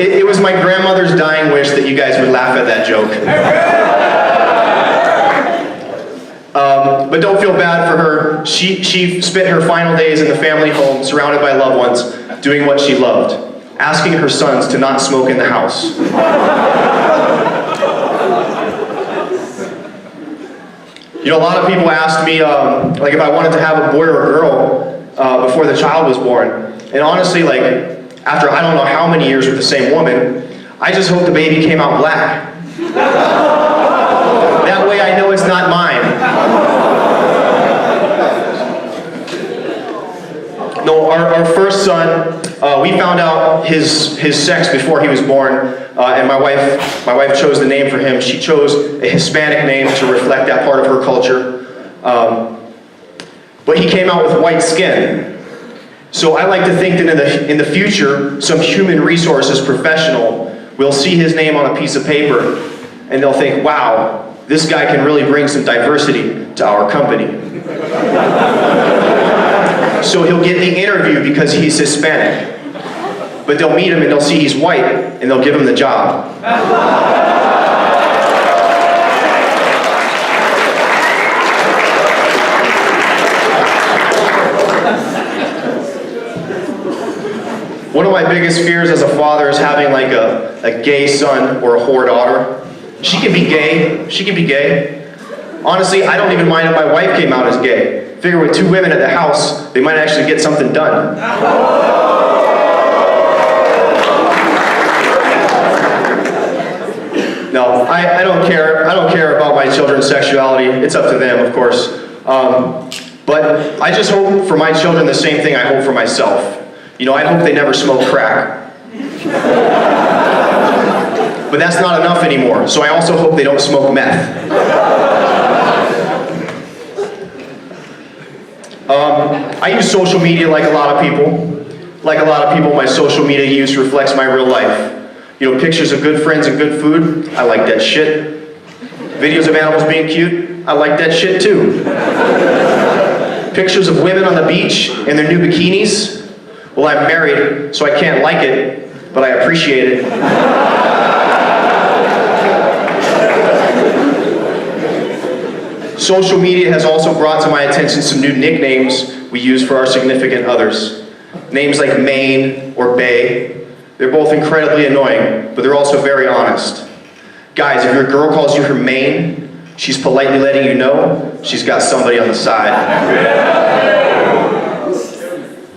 It was my grandmother's dying wish that you guys would laugh at that joke. But don't feel bad for her. She spent her final days in the family home surrounded by loved ones doing what she loved, asking her sons to not smoke in the house. You know, a lot of people asked me like if I wanted to have a boy or a girl before the child was born. And honestly, like, after I don't know how many years with the same woman, I just hope the baby came out black. That way I know it's not mine. No, our first son, we found out his sex before he was born, and my wife chose the name for him. She chose a Hispanic name to reflect that part of her culture. But he came out with white skin. So I like to think that in the future, some human resources professional will see his name on a piece of paper, and they'll think, wow, this guy can really bring some diversity to our company. So he'll get the interview because he's Hispanic. But they'll meet him and they'll see he's white, and they'll give him the job. One of my biggest fears as a father is having like a gay son or a whore daughter. She can be gay. She can be gay. Honestly, I don't even mind if my wife came out as gay. Figure with 2 women at the house, they might actually get something done. No, I don't care. I don't care about my children's sexuality. It's up to them, of course. But I just hope for my children the same thing I hope for myself. You know, I hope they never smoke crack. But that's not enough anymore, so I also hope they don't smoke meth. I use social media like a lot of people. Like a lot of people, my social media use reflects my real life. You know, pictures of good friends and good food, I like that shit. Videos of animals being cute, I like that shit too. Pictures of women on the beach in their new bikinis, well, I'm married, so I can't like it, but I appreciate it. Social media has also brought to my attention some new nicknames we use for our significant others. Names like Maine or Bae. They're both incredibly annoying, but they're also very honest. Guys, if your girl calls you her main, she's politely letting you know she's got somebody on the side.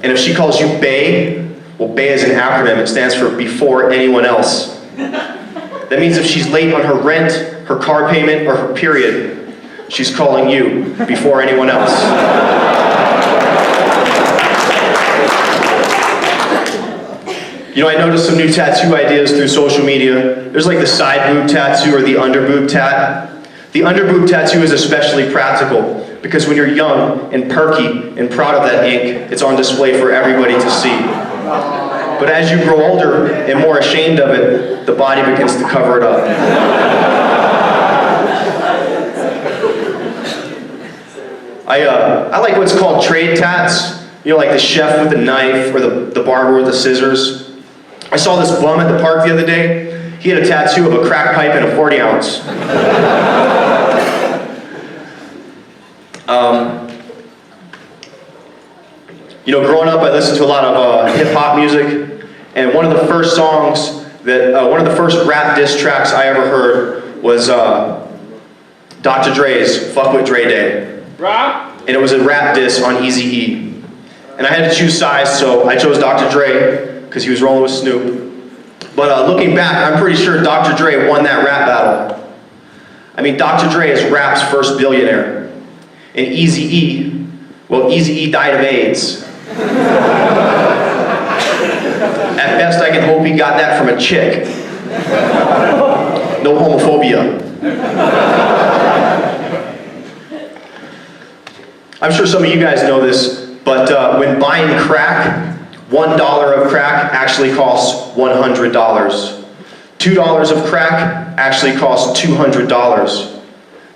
And if she calls you Bae, well, Bae is an acronym. It stands for before anyone else. That means if she's late on her rent, her car payment, or her period, she's calling you before anyone else. You know, I noticed some new tattoo ideas through social media. There's like the side boob tattoo or the under boob tat. The under boob tattoo is especially practical because when you're young and perky and proud of that ink, it's on display for everybody to see. But as you grow older and more ashamed of it, the body begins to cover it up. I like what's called trade tats. You know, like the chef with the knife or the barber with the scissors. I saw this bum at the park the other day. He had a tattoo of a crack pipe and a 40 ounce. You know, growing up, I listened to a lot of hip-hop music, and one of the first songs one of the first rap diss tracks I ever heard was Dr. Dre's "Fuck with Dre Day." And it was a rap diss on Eazy-E. And I had to choose sides, so I chose Dr. Dre, because he was rolling with Snoop. But looking back, I'm pretty sure Dr. Dre won that rap battle. I mean, Dr. Dre is rap's first billionaire. And Eazy-E, well, Eazy-E died of AIDS. At best, I can hope he got that from a chick. No homophobia. I'm sure some of you guys know this, but when buying crack, $1 of crack actually costs $100. $2 of crack actually costs $200.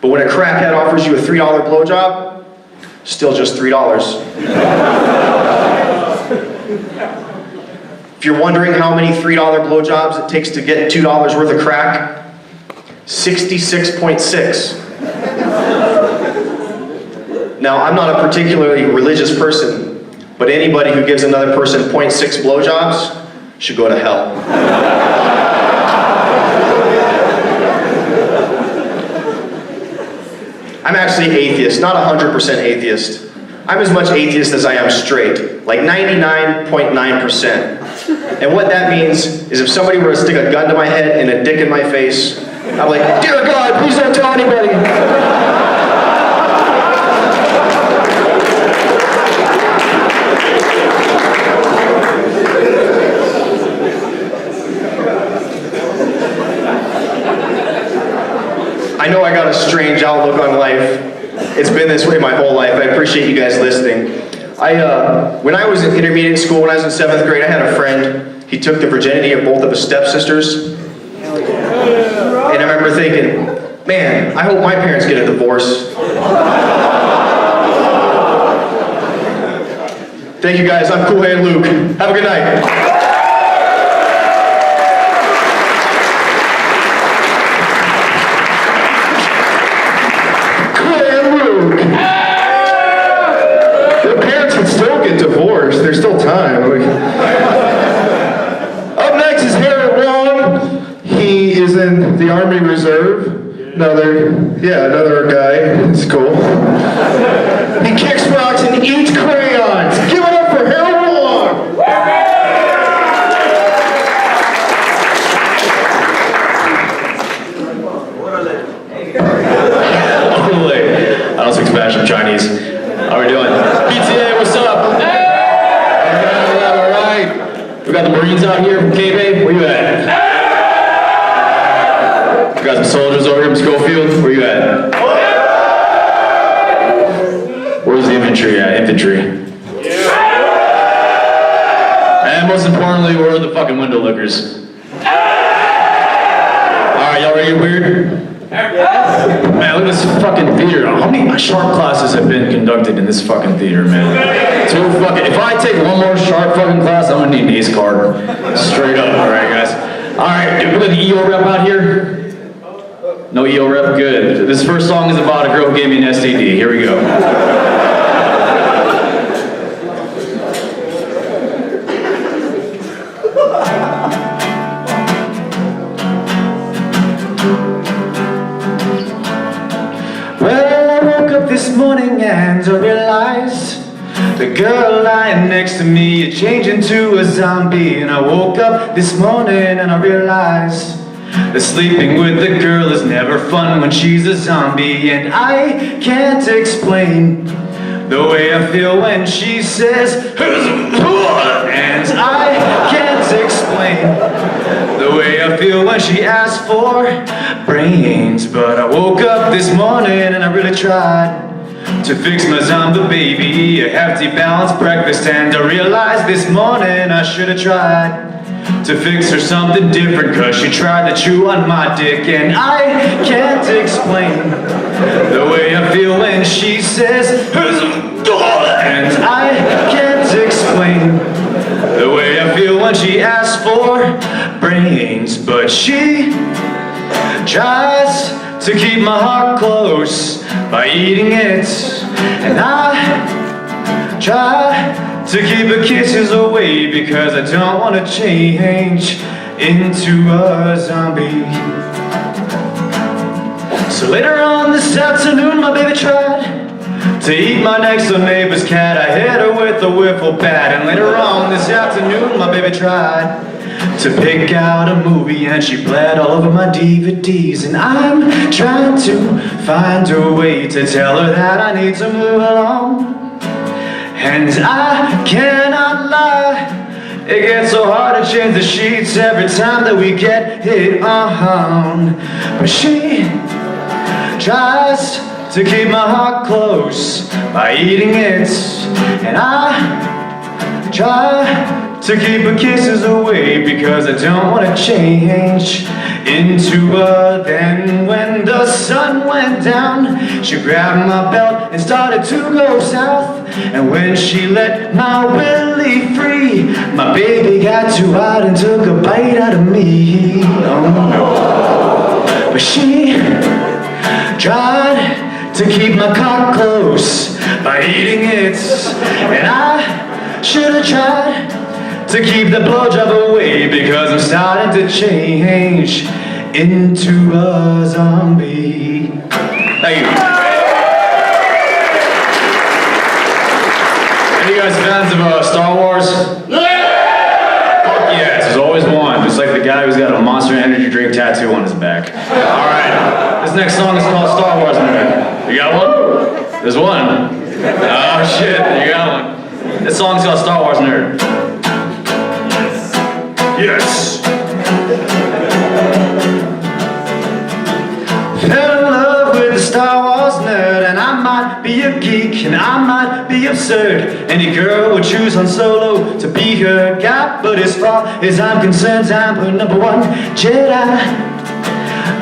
But when a crackhead offers you a $3 blowjob, still just $3. If you're wondering how many $3 blowjobs it takes to get $2 worth of crack, 66.6. Now, I'm not a particularly religious person, but anybody who gives another person 0.6 blowjobs should go to hell. I'm actually atheist, not 100% atheist. I'm as much atheist as I am straight, like 99.9%. And what that means is if somebody were to stick a gun to my head and a dick in my face, I'm like, dear God, please don't tell anybody. I know I got a strange outlook on life. It's been this way my whole life. I appreciate you guys listening. When I was in intermediate school, when I was in 7th grade, I had a friend. He took the virginity of both of his stepsisters. And I remember thinking, man, I hope my parents get a divorce. Thank you guys. I'm Cool Hand Luke. Have a good night. Divorced. There's still time. Up next is Wong. He is in the Army Reserve. Another guy. It's cool. He kicks rocks and eats crayons. Give it up for Wong. I don't speak Spanish, I'm Chinese. How are we doing? PTA, what's up? All right. We got the Marines out here from K-Bay. Where you at? We got some soldiers over here from Schofield. Where you at? Where's the infantry at? Infantry. And most importantly, where are the fucking window lookers? Alright, y'all ready to get weird? Man, look at this fucking theater. How many sharp classes have been conducted in this fucking theater, man? If I take one more sharp fucking class, I'm gonna need an ACE card. Straight up, alright guys. Alright, we got the EO rep out here? No EO rep? Good. This first song is about a girl who gave me an STD. Here we go. This morning and I realized the girl lying next to me had changed into a zombie. And I woke up this morning and I realized that sleeping with the girl is never fun when she's a zombie. And I can't explain the way I feel when she says and I can't can't explain the way I feel when she asks for brains. But I woke up this morning and I really tried to fix my zombie baby a hefty balanced breakfast, and I realized this morning I should have tried to fix her something different, cause she tried to chew on my dick. And I can't explain the way I feel when she says and I can't explain the way I feel when she asks for brains. But she tries to keep my heart close by eating it, and I try to keep her kisses away because I don't want to change into a zombie. So later on this afternoon, my baby tried to eat my next door neighbor's cat. I hit her with a wiffle bat. And later on this afternoon, my baby tried to pick out a movie, and she bled all over my DVDs. And I'm trying to find a way to tell her that I need to move along. And I cannot lie, it gets so hard to change the sheets every time that we get hit on. But she tries to keep my heart close by eating it, and I try to keep her kisses away because I don't want to change into a. Then when the sun went down, she grabbed my belt and started to go south. And when she let my willy free, my baby got too hot and took a bite out of me. Oh no. But she tried to keep my cock close by eating it, and I should have tried to keep the blowjob away because I'm starting to change into a zombie. Thank you. Are you guys fans of Star Wars? Yeah! Fuck yes, there's always one, just like the guy who's got a Monster Energy drink tattoo on his back. Alright, this next song is called Star Wars Nerd. You got one? There's one. Oh shit, you got one. This song's called Star Wars Nerd. Yes! Fell in love with the Star Wars nerd, and I might be a geek, and I might be absurd. Any girl would choose Han Solo to be her guy, but as far as I'm concerned, I'm her number one Jedi.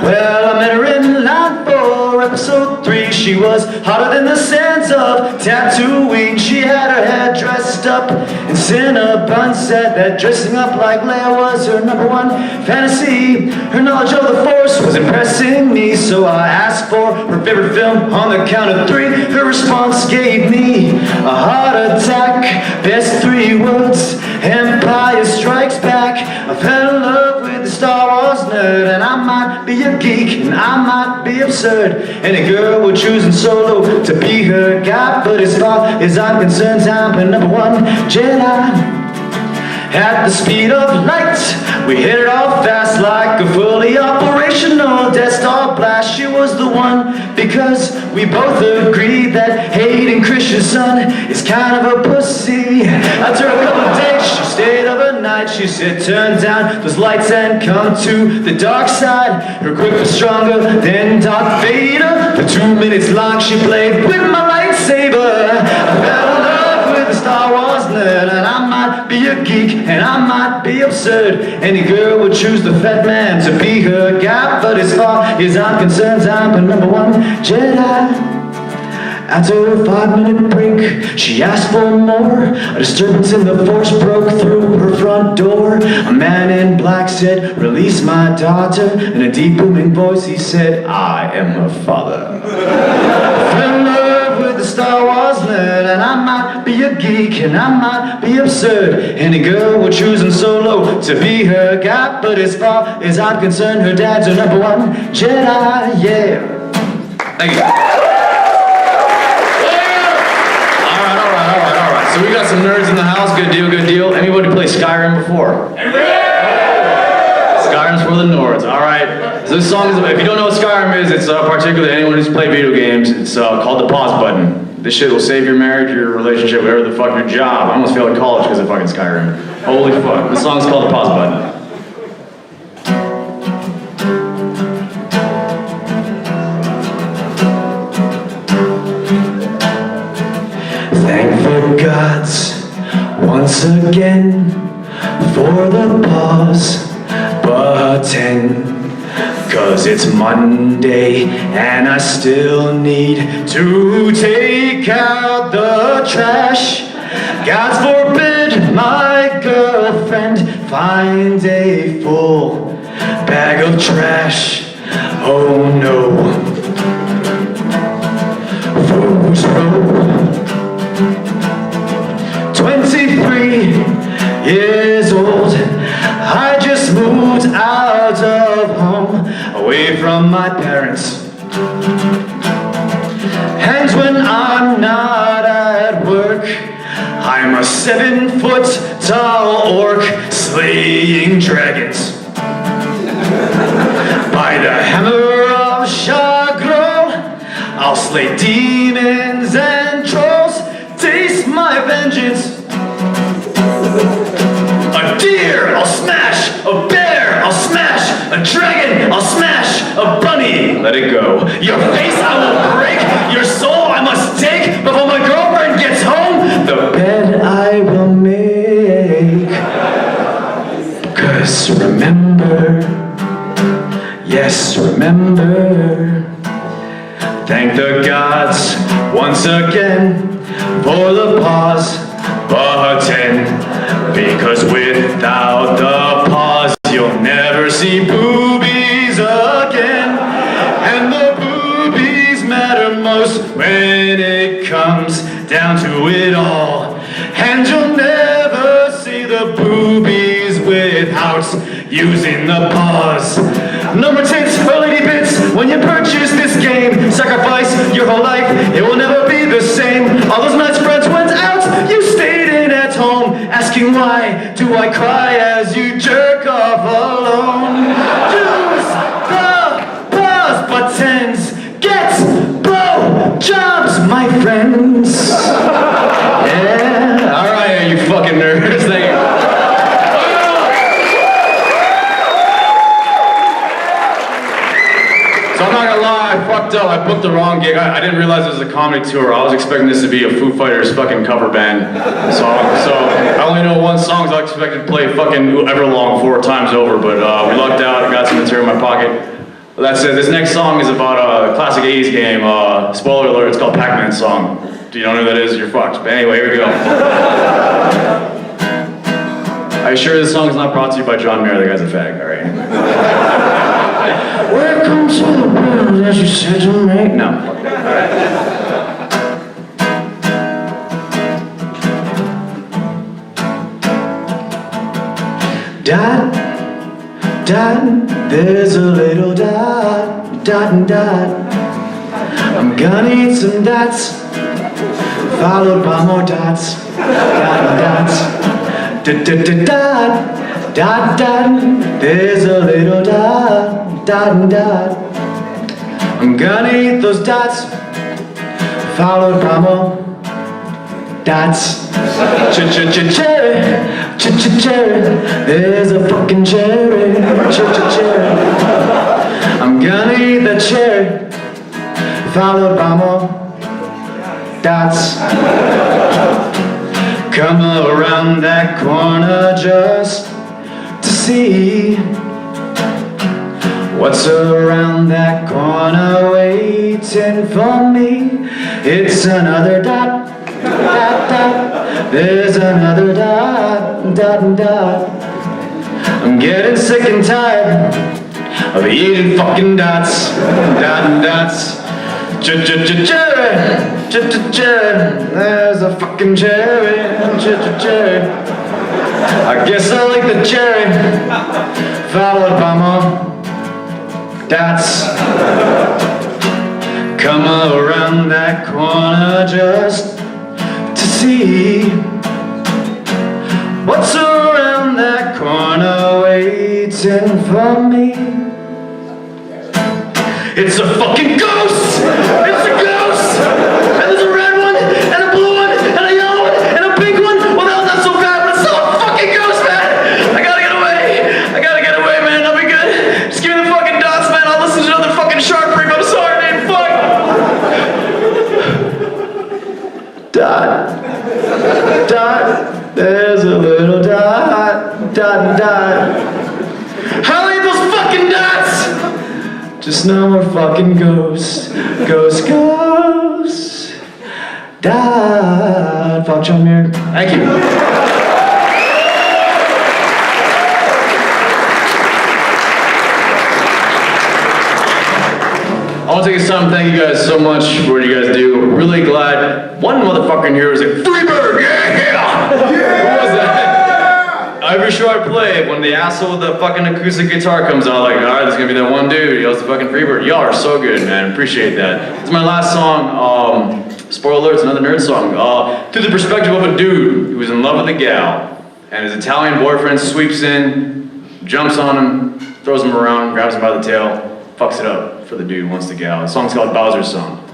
Well, I met her in line for episode 3. She was hotter than the sands of Tatooine. She had her hair dressed up in Cinnabon, said that dressing up like Leia was her number one fantasy. Her knowledge of the Force was impressing me, so I asked for her favorite film on the count of 3. Her response gave me a heart attack. Best 3 words, Empire Strikes Back. I fell in love with the Star Wars nerd, and I might be a geek, and I might be absurd. Any girl would choose Han Solo to be her guy, but as far as I'm concerned, I'm her number one Jedi. At the speed of light, we hit it off fast like a fully operational Death Star blast. She was the one because we both agreed that hating Christian's son is kind of a pussy. After a couple of days, she stayed overnight. She said, turn down those lights and come to the dark side. Her grip was stronger than Darth Vader. For 2 minutes long, she played with my lightsaber. I fell in love with the Star Wars nerd, and I might be a geek, and I might be absurd. Any girl would choose the fat man to be her guy, but as far as I'm concerned, I'm the number one Jedi. After a 5-minute break, she asked for more. A disturbance in the Force broke through her front door. A man in black said, release my daughter. In a deep booming voice he said, I am her father. Fell in love with the Star Wars nerd, and I might be a geek, and I might be absurd. Any girl would choose Han Solo to be her guy, but as far as I'm concerned, her dad's her number one Jedi, yeah. Thank you. So we got some nerds in the house, good deal, good deal. Anybody play Skyrim before? Skyrim's for the nerds, all right. So this song is, if you don't know what Skyrim is, it's particularly anyone who's played video games, it's called the pause button. This shit will save your marriage, your relationship, whatever the fuck, your job. I almost failed at college because of fucking Skyrim. Holy fuck. This song's called The Pause Button. Thank the gods once again for the pause button. 'Cause it's Monday and I still need to take out the trash. God forbid my girlfriend find a full bag of trash. Oh no. Fool's Row. 23 years old. I just moved out of home, away from my parents. And when I'm not at work, I'm a 7-foot-tall orc slaying dragons. By the hammer of Shah, I'll slay demons and trolls. Taste my vengeance. A deer, I'll smash. A bear, I'll smash. A dragon, I'll smash. A bunny, let it go. Your face I will break. Your soul I must take. Before my girlfriend gets home, the bed I will make. 'Cause remember, yes, remember. Thank the gods once again for the pause button. Because without the pause, you'll never see boobies again. And the boobies matter most when it comes down to it all. And you'll never see the boobies without using the pause. Number tits or lady bits, when you purchase this game, sacrifice your whole life, it will never be the same. All those nights friends went out, you stayed in at home, asking why do I cry as you jerk off alone? Use the pause buttons, get blow jobs, my friends. Yeah, alright, you fucking nerds. Thank you. So I'm not gonna lie, I fucked up. I booked the wrong gig. I didn't realize it was a comedy tour. I was expecting this to be a Foo Fighters fucking cover band song. So I only know one song, so I expected to play fucking Everlong 4 times over, but we lucked out. I got some material in my pocket. But that's it. This next song is about a classic 80s game. Spoiler alert, it's called Pac-Man song. Do you know who that is? You're fucked. But anyway, here we go. Are you sure this song is not brought to you by John Mayer? The guy's a fag, alright. Welcome to the world as you said to me. No. Dot, dot, there's a little dot, dot and dot. I'm gonna eat some dots, followed by more dots, dot and dots. Dot, dot, dot, dot, dot, dot, there's a little dot, dot and dot. I'm gonna eat those dots, followed by more dots. Cherry, cherry, there's a fucking cherry, cherry. I'm gonna eat the cherry, followed by more dots. Come around that corner just to see what's around that corner waiting for me. It's another dot, dot, dot. There's another dot, dot, dot. I'm getting sick and tired of eating fucking dots, dot, dots. Cherry, cherry, there's a fucking cherry, cherry. I guess I like the cherry, followed by more dots. Come around that corner just to see what's around that corner waiting for me. It's a fucking ghost! It's a ghost! And there's a red one Just no more fucking ghosts. Ghosts. Died. Fuck John Mayer. Thank you. I want to take this time to thank you guys so much for what you guys do. Really glad one motherfucker in here was like, Freebird, yeah! Who was that? Every show I play, when the asshole with the fucking acoustic guitar comes out, like, alright, there's gonna be that one dude, he yells the fucking Freebird. Y'all are so good, man. Appreciate that. It's my last song. Spoiler alert, it's another nerd song. Through the perspective of a dude who was in love with a gal, and his Italian boyfriend sweeps in, jumps on him, throws him around, grabs him by the tail, fucks it up for the dude who wants the gal. The song's called Bowser's Song.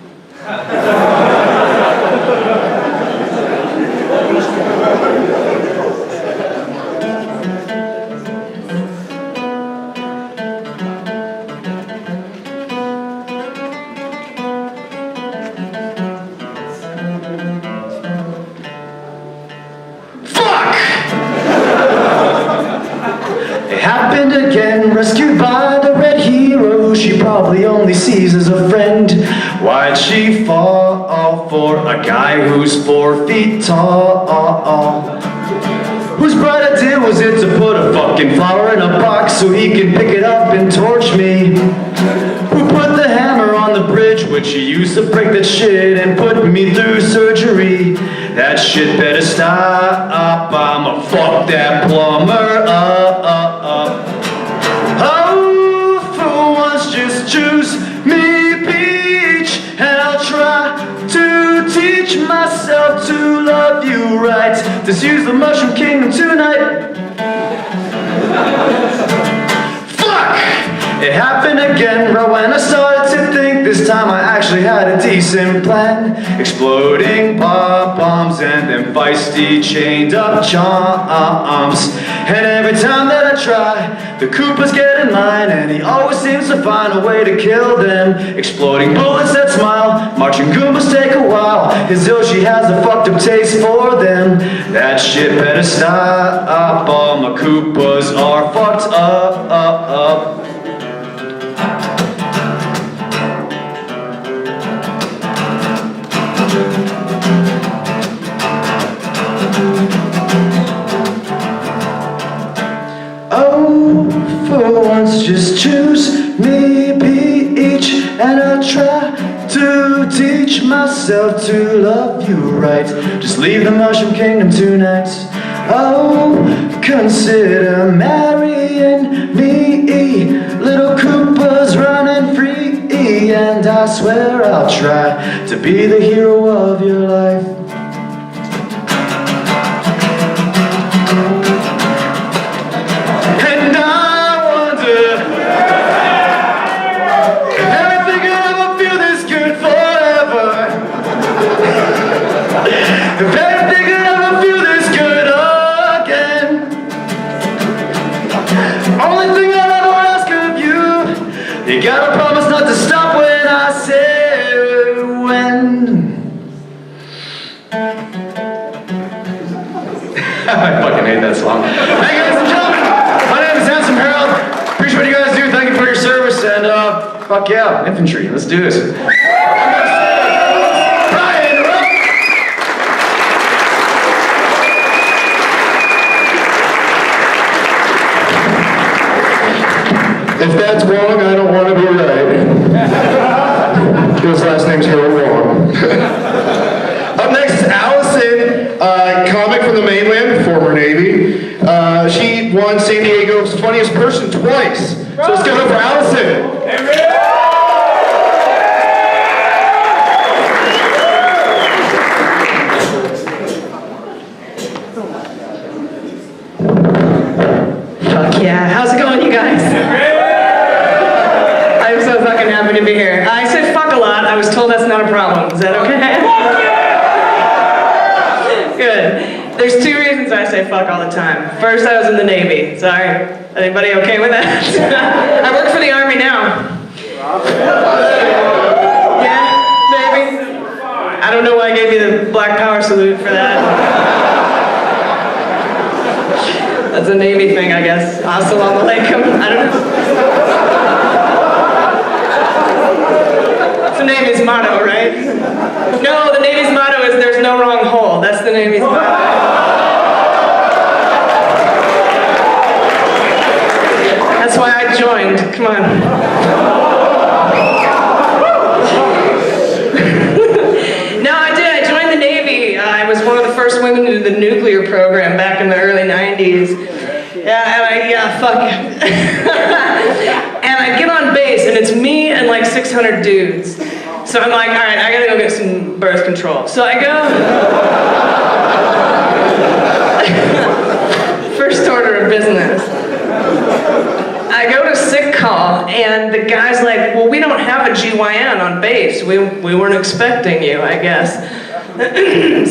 Again, rescued by the red hero who she probably only sees as a friend. Why'd she fall for a guy who's 4 feet tall? Whose bright idea was it to put a fucking flower in a box so he could pick it up and torch me? Who put the hammer on the bridge which he used to break that shit and put me through surgery? That shit better stop, I'ma fuck that plumber up. Oh, for once just choose me, peach, and I'll try to teach myself to love you right. Just use the Mushroom Kingdom tonight. Fuck! It happened again right when I started to think this time I actually had a decent plan. Exploding pop bombs and them feisty chained up chomps. And every time that I try, the Koopas get in line and he always seems to find a way to kill them. Exploding bullets that smile, marching Goombas take a while. His Yoshi has a fucked up taste for them. That shit better stop, all my Koopas are fucked up. Oh, for once just choose me, peach, and I'll try to teach myself to love you right. Just leave the Mushroom Kingdom tonight. Oh, consider marrying me. Little Koopa's running free, and I swear I'll try to be the hero of your life. You gotta promise not to stop when I say when. I fucking hate that song. Hey guys and gentlemen, my name is Handsome Harold. Appreciate what you guys do. Thank you for your service and fuck yeah, infantry. Let's do this. Bryan, Rupp. If that's Wong, I don't want to be right. His last name's Wong. Up next is Allison, comic from the mainland, former Navy. She won San Diego's Funniest Person twice. So let's give it up for Allison. Fuck yeah. How's it going, you guys? I'm so fucking happy to be here. I said fuck a lot. I was told that's not a problem. Is that okay? Good. There's 2 reasons I say fuck all the time. First, I was in the Navy. Sorry. Anybody okay with that? I work for the Army now. Yeah, maybe. I don't know why I gave you the Black Power salute for that. That's a Navy thing, I guess. Assalamu alaikum. I don't know. the Navy's motto, right? No, the Navy's motto is there's no wrong hole. That's the Navy's motto. That's why I joined. Come on. No, I did. I joined the Navy. I was one of the first women to do the nuclear program back in the early 90s. Fuck. And I get on base, and it's me and like 600 dudes. So I'm like, all right, I gotta go get some birth control. So I go. First order of business. I go to sick call, and the guy's like, well, we don't have a GYN on base. We weren't expecting you, I guess.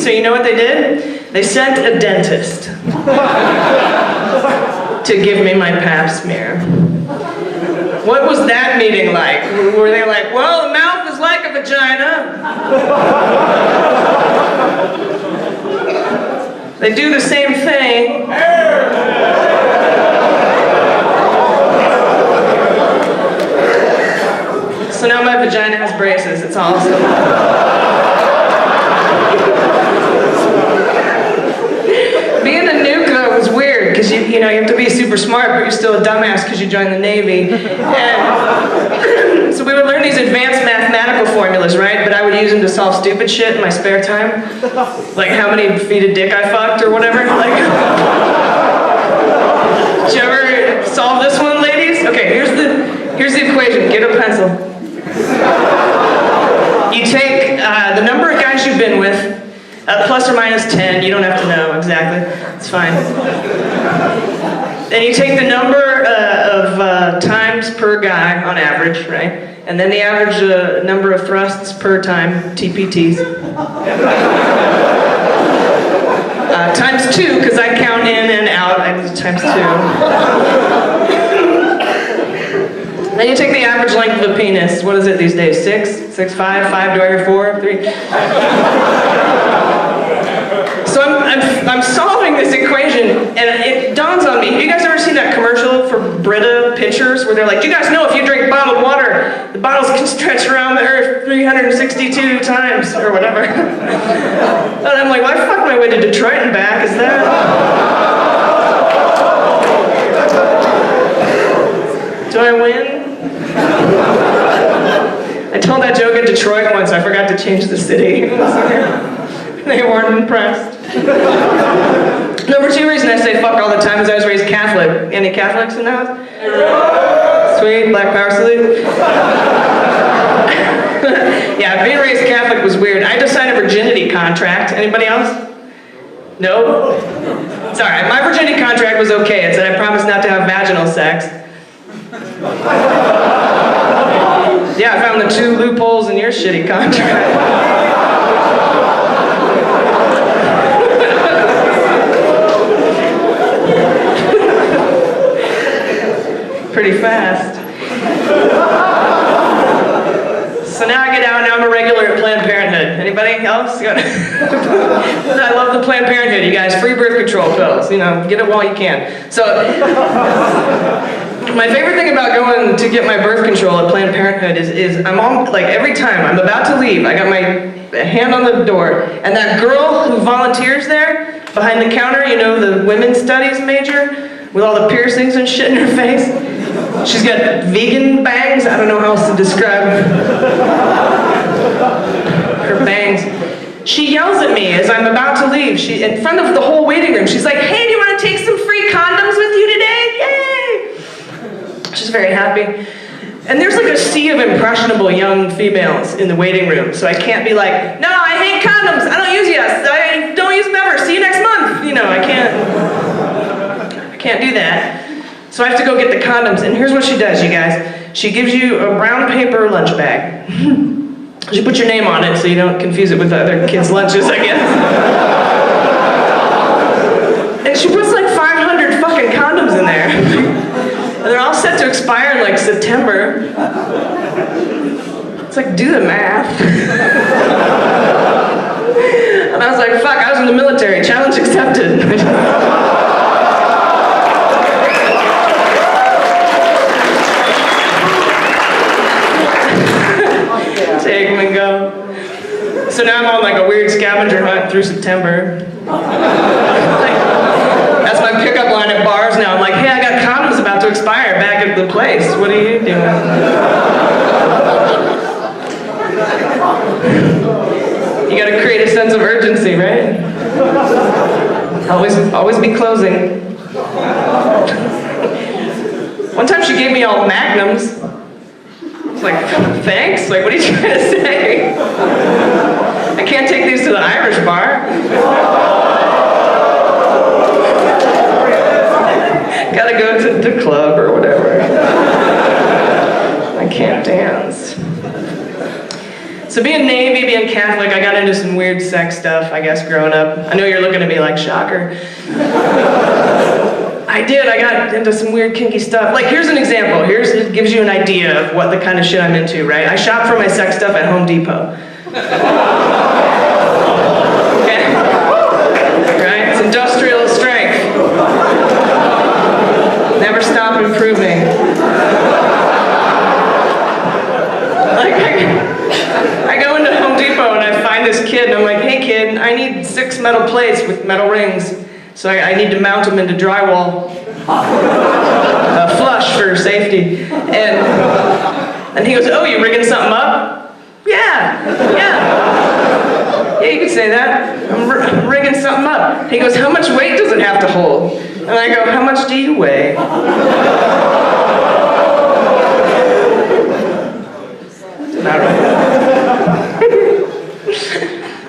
So you know what they did? They sent a dentist to give me my pap smear. What was that meeting like? Were they like, well, the mouth is like a vagina. They do the same thing. So now my vagina has braces. It's awesome. Being a nuka was weird because you have to be super smart, but you're still a dumbass because you joined the Navy. And so we would learn these advanced mathematical formulas, right? But I would use them to solve stupid shit in my spare time, like how many feet of dick I fucked or whatever. Like, did you ever solve this one, ladies? Okay, here's the equation. Get a pencil. You take the number of guys you've been with. Plus or minus 10, you don't have to know exactly, it's fine. Then you take the number of times per guy on average, right? And then the average number of thrusts per time, TPTs. Times 2, because I count in and out, I do times 2. Then you take the average length of the penis. What is it these days? 6? 6'5"? 5? Do I hear 4? 3? So I'm solving this equation, and it dawns on me. Have you guys ever seen that commercial for Brita pitchers where they're like, you guys know if you drink bottled water, the bottles can stretch around the earth 362 times, or whatever. And I'm like, well, I fucked my way to Detroit and back. Is that... Do I win? I told that joke at Detroit once. I forgot to change the city. They weren't impressed. Number 2 reason I say fuck all the time is I was raised Catholic. Any Catholics in the house? Sweet, Black Power salute. Yeah, being raised Catholic was weird. I had to sign a virginity contract. Anybody else? No? It's alright. My virginity contract was okay. It said I promised not to have vaginal sex. Yeah, I found the 2 loopholes in your shitty contract. Pretty fast. So now I get out, now I'm a regular at Planned Parenthood. Anybody else? I love the Planned Parenthood, you guys. Free birth control pills. Get it while you can. So, my favorite thing about going to get my birth control at Planned Parenthood is I'm on, like, every time I'm about to leave, I got my hand on the door, and that girl who volunteers there, behind the counter, the women's studies major, with all the piercings and shit in her face. She's got vegan bangs. I don't know how else to describe her bangs. She yells at me as I'm about to leave. In front of the whole waiting room, she's like, hey, do you want to take some free condoms with you today? Yay! She's very happy. And there's like a sea of impressionable young females in the waiting room, so I can't be like, no, I hate condoms. I don't use yes. I don't use them ever. See you next month. I can't do that. So I have to go get the condoms, and here's what she does, you guys. She gives you a brown paper lunch bag. She puts your name on it so you don't confuse it with the other kids' lunches, I guess. And she puts like 500 fucking condoms in there. And they're all set to expire in like September. It's like, do the math. And I was like, fuck, I was in the military. Challenge accepted. Take them and go. So now I'm on like a weird scavenger hunt through September. That's my pickup line at bars now. I'm like, hey, I got condoms about to expire back at the place. What are you doing? You gotta create a sense of urgency, right? Always be closing. One time she gave me all magnums. I was like, thanks? Like, what are you trying to say? I can't take these to the Irish bar. Gotta go to the club or whatever. I can't dance. So being Navy, being Catholic, I got into some weird sex stuff, I guess, growing up. I know you're looking at me like, shocker. I did, I got into some weird kinky stuff. Like, here's an example. It gives you an idea of what the kind of shit I'm into, right? I shop for my sex stuff at Home Depot. Okay? Right? It's industrial strength. Never stop improving. Like, I go into Home Depot and I find this kid and I'm like, hey kid, I need 6 metal plates with metal rings. So I need to mount them into drywall. Flush for safety. And he goes, oh, you rigging something up? Yeah, you could say that. I'm rigging something up. He goes, how much weight does it have to hold? And I go, how much do you weigh? Not right.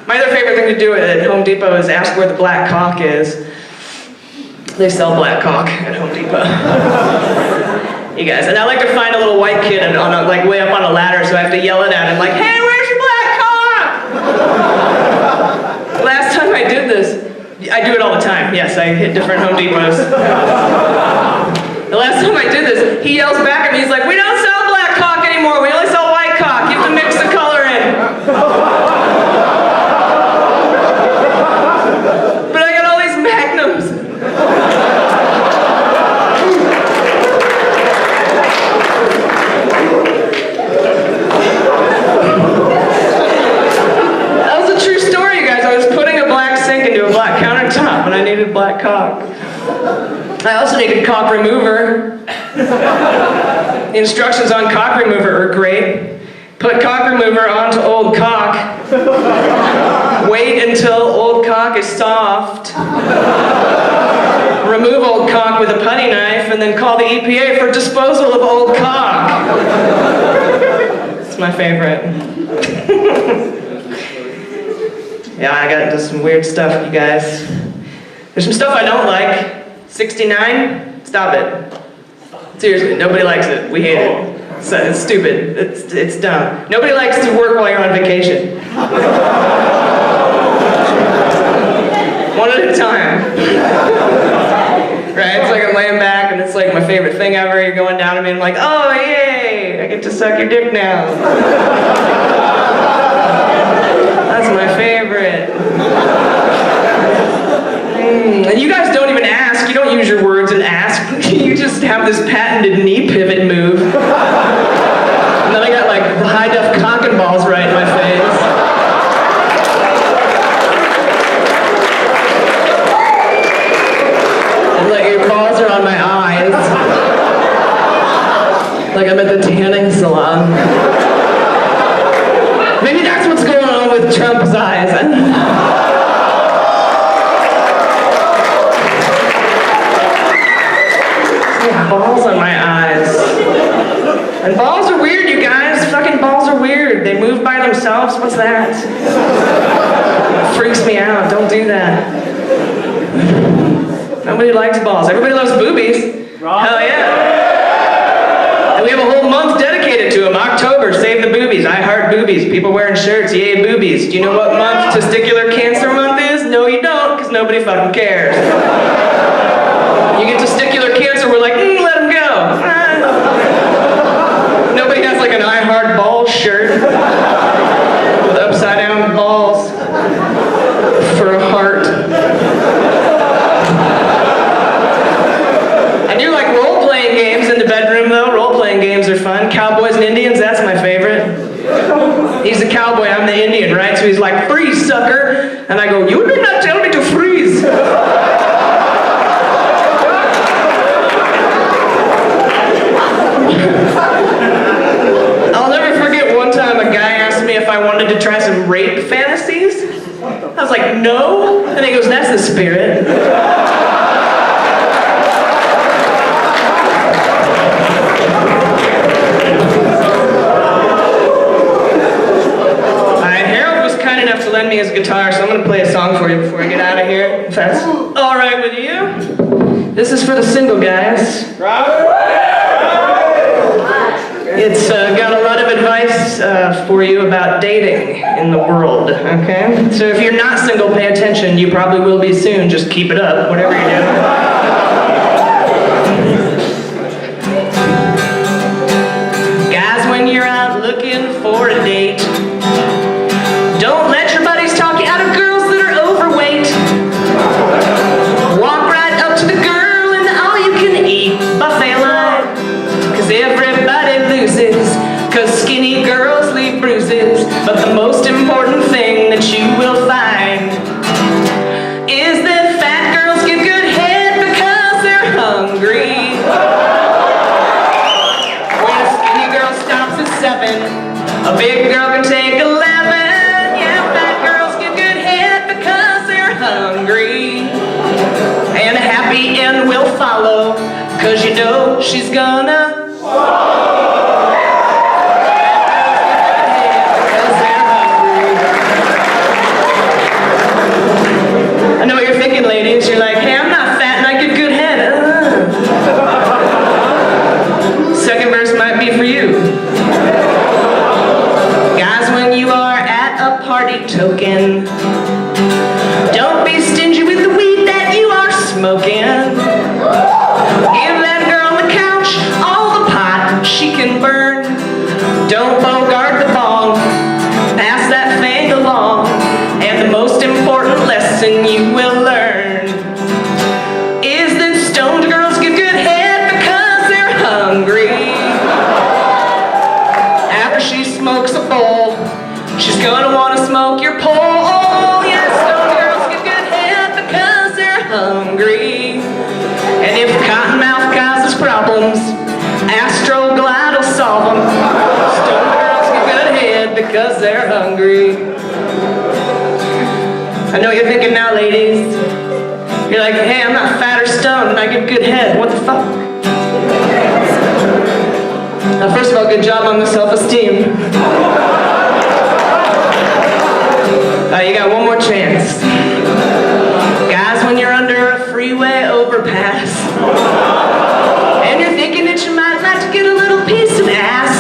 My other favorite thing to do at Home Depot is ask where the black cock is. They sell black cock at Home Depot. You guys, and I like to find a little white kid like way up on a ladder, so I have to yell it at him like, hey, where's your black cock? Last time I did this, I do it all the time. Yes, I hit different Home Depots. The last time I did this, he yells back at me, he's like, we don't sell black cock anymore, we only sell white cock. You have to mix the color in. But I got all these magnums. That was a true story, you guys. I was putting a black sink into a black countertop and I needed black cock. I also needed cock remover. The instructions on cock remover are great. Put cock remover onto old cock. Wait until old cock is soft. Remove old cock with a putty knife and then call the EPA for disposal of old cock. It's my favorite. Yeah, I got into some weird stuff, you guys. There's some stuff I don't like. 69? Stop it. Seriously, nobody likes it. We hate it. It's stupid. It's dumb. Nobody likes to work while you're on vacation. One at a time. Right? It's like I'm laying back and it's like my favorite thing ever. You're going down to me and I'm like, oh, yay! I get to suck your dick now. That's my favorite. And you guys don't even ask. You don't use your words and ask. You just have this patented knee pivot move. And then I got like high-def cock and balls right in my face. And like your balls are on my eyes. Like I'm at the tanning salon. Maybe that's what's going on with Trump's eyes. Balls on my eyes. And balls are weird, you guys. Fucking balls are weird. They move by themselves. What's that? It freaks me out. Don't do that. Nobody likes balls. Everybody loves boobies. Hell yeah. And we have a whole month dedicated to them. October, save the boobies. I heart boobies. People wearing shirts, yay boobies. Do you know what month Testicular Cancer Month is? No, you don't, because nobody fucking cares. You get testicular cancer, we're like, let them go. Nobody has like an I Heart Balls shirt with upside down balls for a heart. I do like role-playing games in the bedroom though. Role-playing games are fun. Cowboys and Indians, that's my favorite. He's a cowboy. cowboy, I'm the Indian, right? So he's like, freeze, sucker. And I go, you did not tell me to freeze. I'll never forget one time a guy asked me if I wanted to try some rape fantasies. I was like, no. And he goes, that's the spirit. To lend me his guitar, so I'm going to play a song for you before I get out of here. If that's all right with you. This is for the single guys. It's got a lot of advice for you about dating in the world, okay? So if you're not single, pay attention. You probably will be soon. Just keep it up, whatever you do. Guys, when you're out looking for a date, don't let your buddies talk you out of girls that are overweight. Walk right up to the girl in the all-you-can-eat buffet line. Cause everybody loses, cause skinny girls leave bruises. But the most important thing that you will find is that fat girls get good head because they're hungry. When a skinny girl stops at 7, a big girl can take 11. Hungry, and a happy end will follow, cause you know she's gonna swallow. Because they're hungry. I know what you're thinking, ladies. You're like, hey, I'm not fat and I get good head. Second verse might be for you. Guys, when you are at a party token, don't be stingy with the weed that you are smoking. Give that girl on the couch all the pot she can burn. Don't bogart the bong, pass that thing along. And the most important lesson you will learn is that stoned girls get good head because they're hungry. After she smokes a bowl, she's gonna wanna smoke your pole. Hungry. And if cottonmouth causes problems, Astroglide will solve them. Stone girls get good head because they're hungry. I know what you're thinking now, ladies. You're like, hey, I'm not fat or stoned and I get good head. What the fuck? Now, first of all, good job on the self-esteem. You got one more chance. Guys, when you're under a freeway overpass and you're thinking that you might like to get a little piece of ass,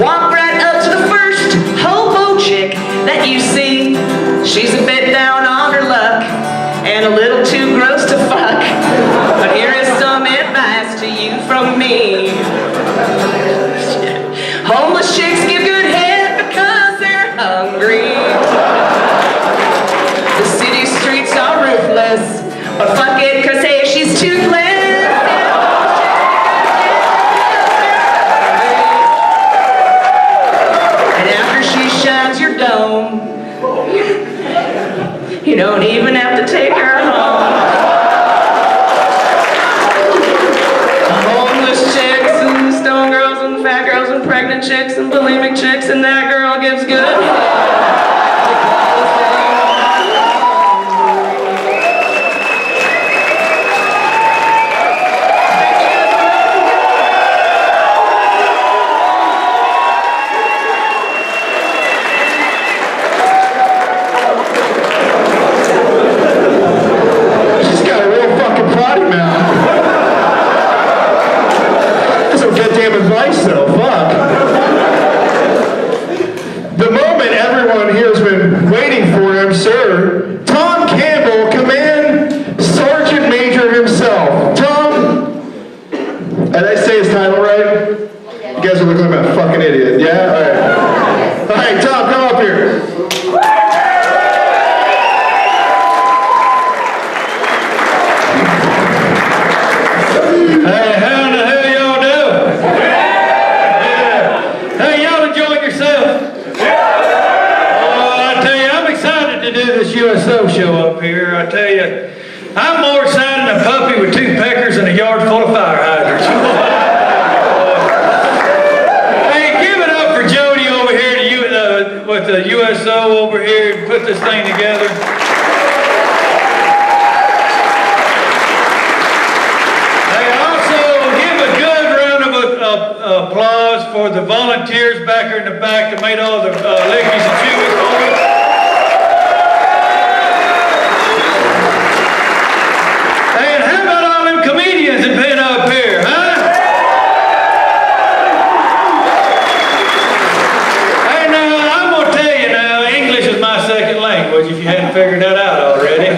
walk right up to the first hobo chick that you see. She's a bit down on her luck and a little too gross to fuck. But here is some advice to you from me. Homeless chicks give good head because they're hungry. The city streets are ruthless, but fuck it, cause hey, she's toothless. And after she shines your dome, you don't even have to take her home. Homeless chicks and stone girls and fat girls and pregnant chicks and bulimic chicks, and that girl gives good head. Advice though, fuck. The moment this USO show up here, I tell you, I'm more excited than a puppy with two peckers and a yard full of fire hydrants. Hey, give it up for Jody over here with the USO over here and put this thing together. Applause for the volunteers back here in the back that made all the lickies and chewies for us. And how about all them comedians that been up here, huh? Hey, now, I'm going to tell you now, English is my second language, if you hadn't figured that out already.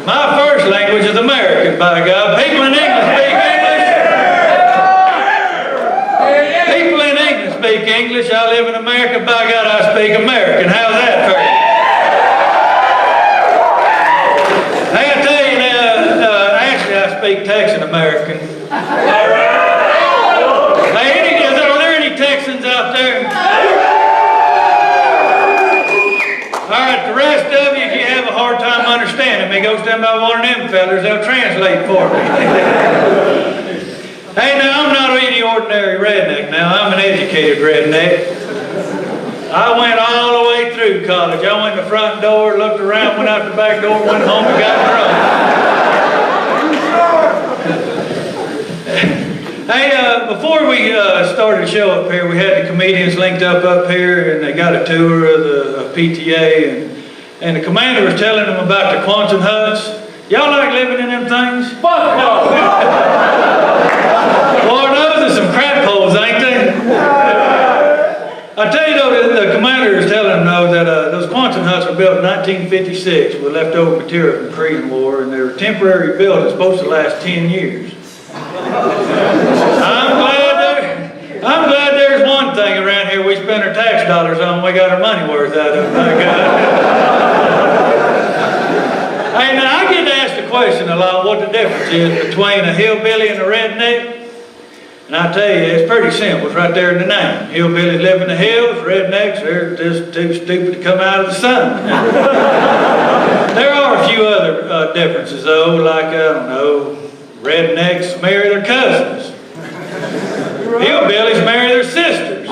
My first language is American, by God. People in English speak English. Speak English. I live in America. By God, I speak American. How's that for you? Hey, I tell you now, actually, I speak Texan American. Hey, are there any Texans out there? All right, the rest of you, if you have a hard time understanding me, go stand by one of them fellas. They'll translate for me. Hey, now, I'm not any ordinary redneck now. I'm an educated redneck. I went all the way through college. I went in the front door, looked around, went out the back door, went home and got drunk. Hey, before we started the show up here, we had the comedians linked up here, and they got a tour of the PTA, and the commander was telling them about the Quonset huts. Y'all like living in them things? Fuck no! Lord knows there's some crap holes, ain't they? I tell you though, the commander is telling them though that those Quonset huts were built in 1956 with leftover material from the Korean War, and they were temporary buildings supposed to last 10 years. I'm glad there's one thing around here we spend our tax dollars on. We got our money worth out of it. My God. Hey, now I get asked the question a lot what the difference is between a hillbilly and a redneck. And I tell you, it's pretty simple. It's right there in the name. Hillbillies live in the hills. Rednecks, they're just too stupid to come out of the sun. There are a few other differences, though, like, I don't know, rednecks marry their cousins. Hillbillies marry their sisters.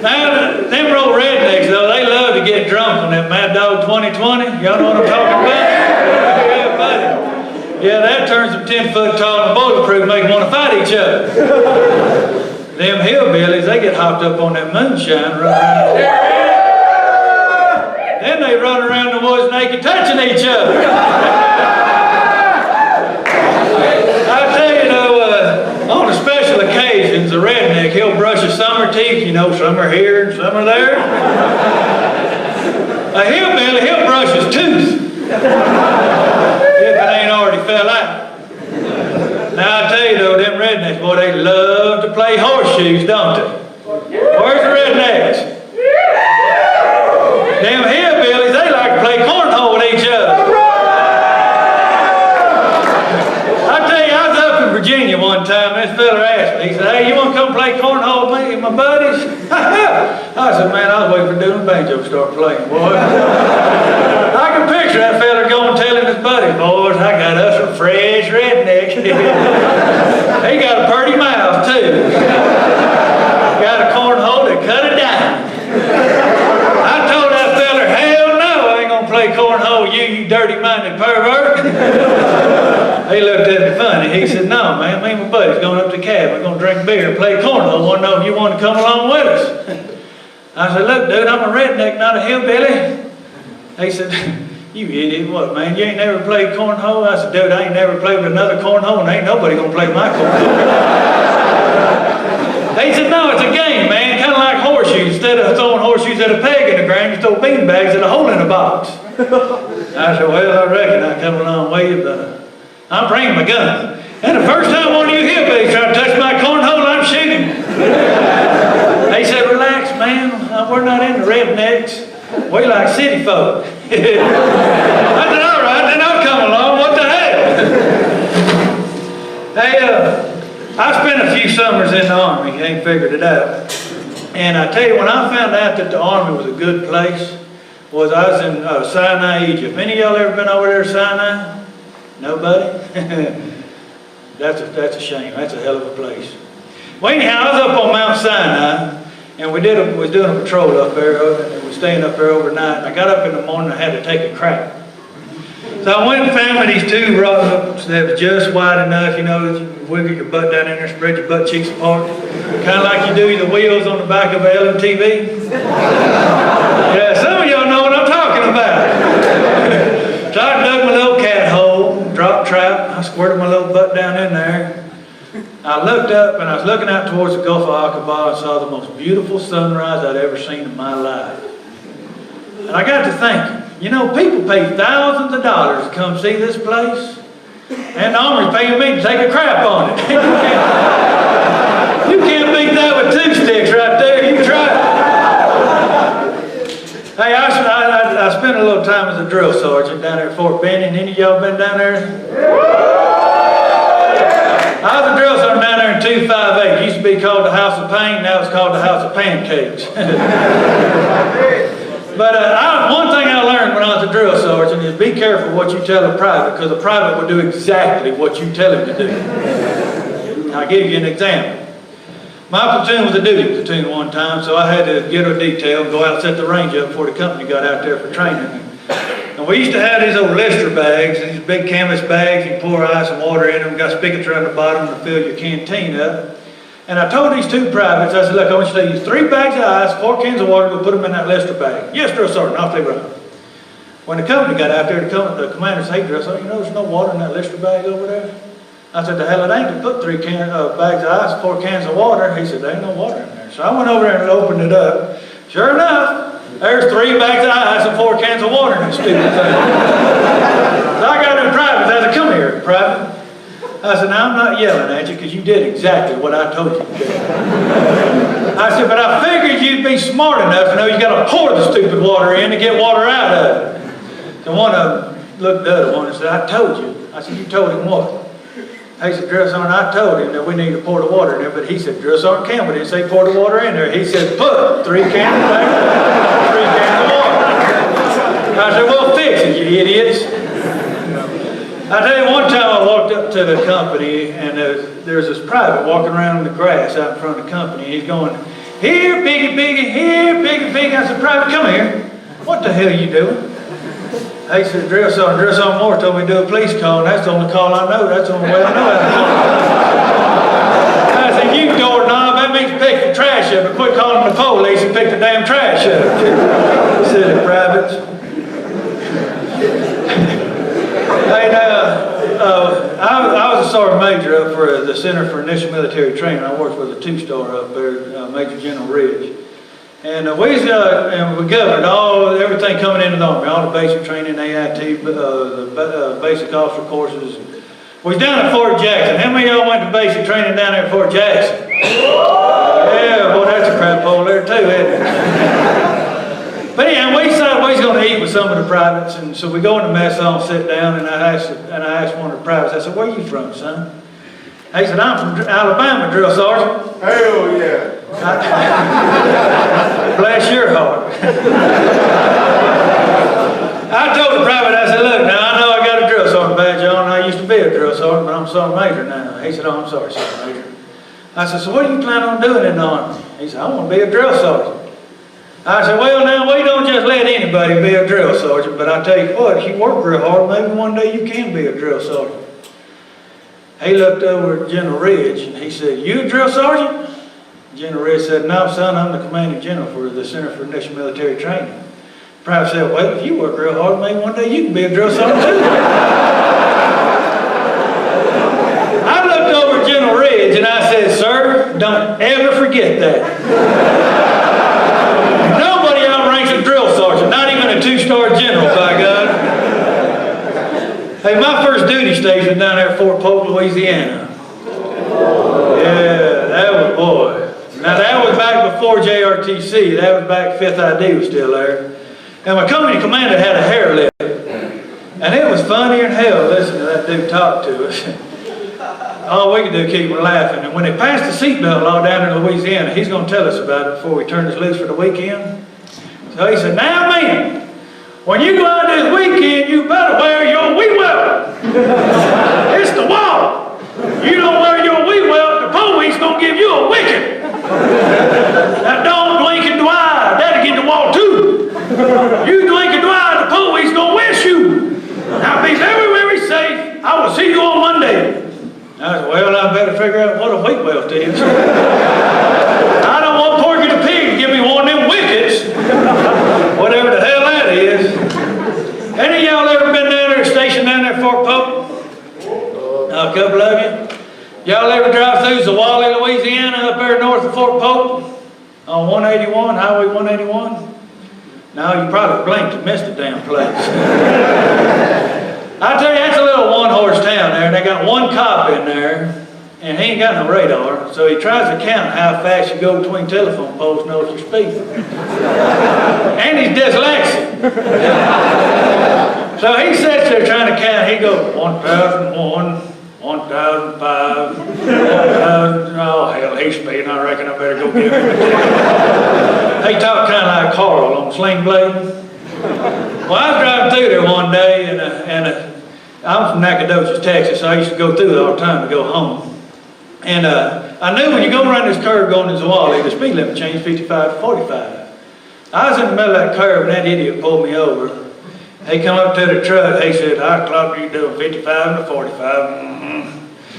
Now, them old rednecks, though, they love to get drunk on that Mad Dog 2020. Y'all know what I'm talking about? Yeah, buddy. Yeah, that turns them 10 foot tall and bulletproof, make them want to fight each other. Them hillbillies, they get hopped up on that moonshine, run around. Then they run around the woods naked, touching each other. I tell you though, on the special occasions, a redneck, he'll brush his summer teeth. You know, some are here and some are there. A hillbilly, he'll brush his tooth. If it ain't already fell out. Now I tell you though, them rednecks, boy, they love to play horseshoes, don't they? Where's the rednecks? Them hillbillies, they like to play cornhole with each other. I tell you, I was up in Virginia one time, this fella asked me, he said, hey, you want to come play cornhole with me and my buddies? I said, man, I was waiting for Doom Banjo to start playing, boy. I can picture that fella going telling his buddies, boys, I got us a fresh redneck. He got a pretty mouth, too. Got a cornhole that cut a dime. I told that fella, hell no, I ain't gonna play cornhole with you dirty-minded pervert. He looked at me funny. He said, no, man, me and my buddies going up to the cabin. We're gonna drink beer and play cornhole. Want to know if you want to come along with us. I said, look, dude, I'm a redneck, not a hillbilly. He said, you idiot, what, man? You ain't never played cornhole? I said, dude, I ain't never played with another cornhole, and ain't nobody gonna play my cornhole. He said, no, it's a game, man, kind of like horseshoes. Instead of throwing horseshoes at a peg in the ground, you throw bean bags at a hole in a box. I said, well, I reckon I come a long way, but I'm bringing my gun. And the first time one of you hillbillies tried to touch my cornhole, I'm shooting. He said, relax, man, we're not into rednecks. We like city folk. I said, all right, then I'll come along. What the hell? Hey, I spent a few summers in the Army. Ain't figured it out. And I tell you, when I found out that the Army was a good place, was I was in Sinai, Egypt. Any of y'all ever been over there to Sinai? Nobody? That's a shame. That's a hell of a place. Well, anyhow, I was up on Mount Sinai, and we was doing a patrol up there, and we were staying up there overnight. And I got up in the morning and I had to take a crap. So I went and found me these two rocks that was just wide enough, you know, you wiggle your butt down in there, spread your butt cheeks apart, kind of like you do the wheels on the back of a LMTV. Yeah, some of y'all know what I'm talking about. So I dug my little cat hole, drop trap, I squirted my little butt down in there. I looked up and I was looking out towards the Gulf of Aqaba and saw the most beautiful sunrise I'd ever seen in my life. And I got to thinking, you know, people pay thousands of dollars to come see this place, and the Army's paying me to take a crap on it. You can't beat that with two sticks right there. You try it. Hey, I spent a little time as a drill sergeant down there at Fort Benning. Any of y'all been down there? I was a drill sergeant down there in 258. It used to be called the House of Pain. Now it's called the House of Pancakes. But one thing I learned when I was a drill sergeant is be careful what you tell a private, because a private will do exactly what you tell him to do. I'll give you an example. My platoon was a duty platoon one time, so I had to get a detail and go out and set the range up before the company got out there for training. And we used to have these old Lister bags, these big canvas bags. You pour ice and water in them, got spigots around the bottom to fill your canteen up. And I told these two privates, I said, look, I want you to use 3 bags of ice, 4 cans of water, we'll put them in that Lister bag. Yes, drill sergeant, off they run. When the company got out there, the commander said, hey, drill sergeant, you know there's no water in that Lister bag over there? I said, the hell it ain't to put 3 bags of ice, 4 cans of water. He said, there ain't no water in there. So I went over there and opened it up. Sure enough, there's 3 bags of ice and 4 cans of water in that stupid thing. So I got them privates, I said, come here, private. I said, now I'm not yelling at you because you did exactly what I told you to do. I said, but I figured you'd be smart enough to know you got to pour the stupid water in to get water out of it. So one of them looked at the other one and said, I told you. I said, you told him what? He said, drill sergeant, I told him that we need to pour the water in there, but he said, drill sergeant Campbell didn't say pour the water in there. He said, put 3 cans of water, 3 cans of water. I said, well, fix it, you idiots. I tell you, one time I walked up to the company and there's this private walking around in the grass out in front of the company. He's going, here, biggie, biggie, here, biggie, biggie. I said, private, come here. What the hell are you doing? He said, drill sergeant Moore told me to do a police call, and that's the only call I know. That's the only way I know how to call. I said, you doorknob, that means pick the trash up, but quit calling the police and pick the damn trash up. Silly privates. Hey, I was a sergeant major up for the Center for Initial Military Training. I worked with a 2-star up there, Major General Ridge. And we governed everything coming into the Army, all the basic training, AIT, the basic officer courses. We was down at Fort Jackson. How many of y'all went to basic training down there at Fort Jackson? Yeah, boy, that's a crap hole there too, isn't it? But anyhow, we decided we was going to eat with some of the privates, and so we go in the mess hall and sit down, and I asked one of the privates, I said, where are you from, son? He said, I'm from Alabama, drill sergeant. Hell yeah. Bless your heart. I told the private, I said, look, now I know I got a drill sergeant badge on. I used to be a drill sergeant, but I'm a sergeant major now. He said, oh, I'm sorry, sergeant major. I said, so what do you plan on doing in the Army? He said, I want to be a drill sergeant. I said, well, now, we don't just let anybody be a drill sergeant, but I tell you what, if you work real hard, maybe one day you can be a drill sergeant. He looked over at General Ridge, and he said, you a drill sergeant? General Ridge said, no, son, I'm the commanding general for the Center for Initial Military Training. Private said, well, if you work real hard, maybe one day you can be a drill sergeant too. I looked over at General Ridge, and I said, sir, don't ever forget that. Nobody outranks a drill sergeant, not even a 2-star general, by God. Hey, my first duty station down there at Fort Polk, Louisiana. Yeah, that was, boy. Now, that was back before JRTC. That was back 5th ID was still there. And my company commander had a hair lip. And it was funnier than hell listening to that dude talk to us. all we can do is keep laughing. And when they passed the seatbelt law down in Louisiana, he's going to tell us about it before we turn us loose for the weekend. So he said, now men, when you go out this weekend, you better wear your wee welt. It's the law. You don't wear your wee welt, the police going to give you a wicket. Now don't blink and dwyer, that'll get the wall too. You blink and dwyer, the police going to wish you. Now be very, very safe. I will see you on Monday. I said, well, I better figure out what a wheat welt is. I don't want Porky the Pig to give me one of them wickets. Whatever the hell that is. Any of y'all ever been down there, stationed down there at Fort Pope? A couple of you. Y'all ever drive through Zwolle, Louisiana, up there north of Fort Pope? On 181, Highway 181? No, you probably blinked and missed the damn place. I tell you, that's a little one-horse town there, and they got one cop in there, and he ain't got no radar, so he tries to count how fast you go between telephone poles to know if you're speeding. And he's dyslexic. So he sits there trying to count, he goes 1,001, 1,005, 1,000, oh hell, he's speeding, I reckon I better go give him a ticket. He talked kind of like Carl on Sling Blade. Well, I was driving through there one day, and I'm from Nacogdoches, Texas, so I used to go through there all the time to go home. And I knew when you go around this curve going to Zwolle, the speed limit changed 55 to 45. I was in the middle of that curve, and that idiot pulled me over. He come up to the truck, he said, I clocked you doing 55 to 45.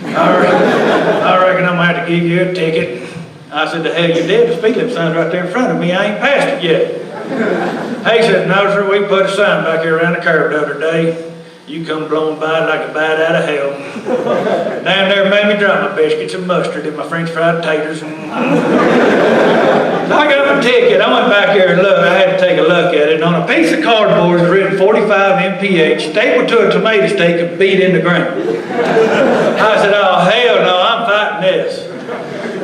I reckon I'm going to have to give you a ticket. I said, the hell you did? The speed limit sign's right there in front of me. I ain't passed it yet. He said, no, sir, we put a sign back here around the curve the other day. You come blowing by like a bat out of hell. Down there made me drop my biscuits and mustard and my French fried taters. So I got my ticket. I went back here and looked. I had to take a look at it. And on a piece of cardboard was written 45 mph, stapled to a tomato stake and beat in the ground. I said, oh, hell no, I'm fighting this.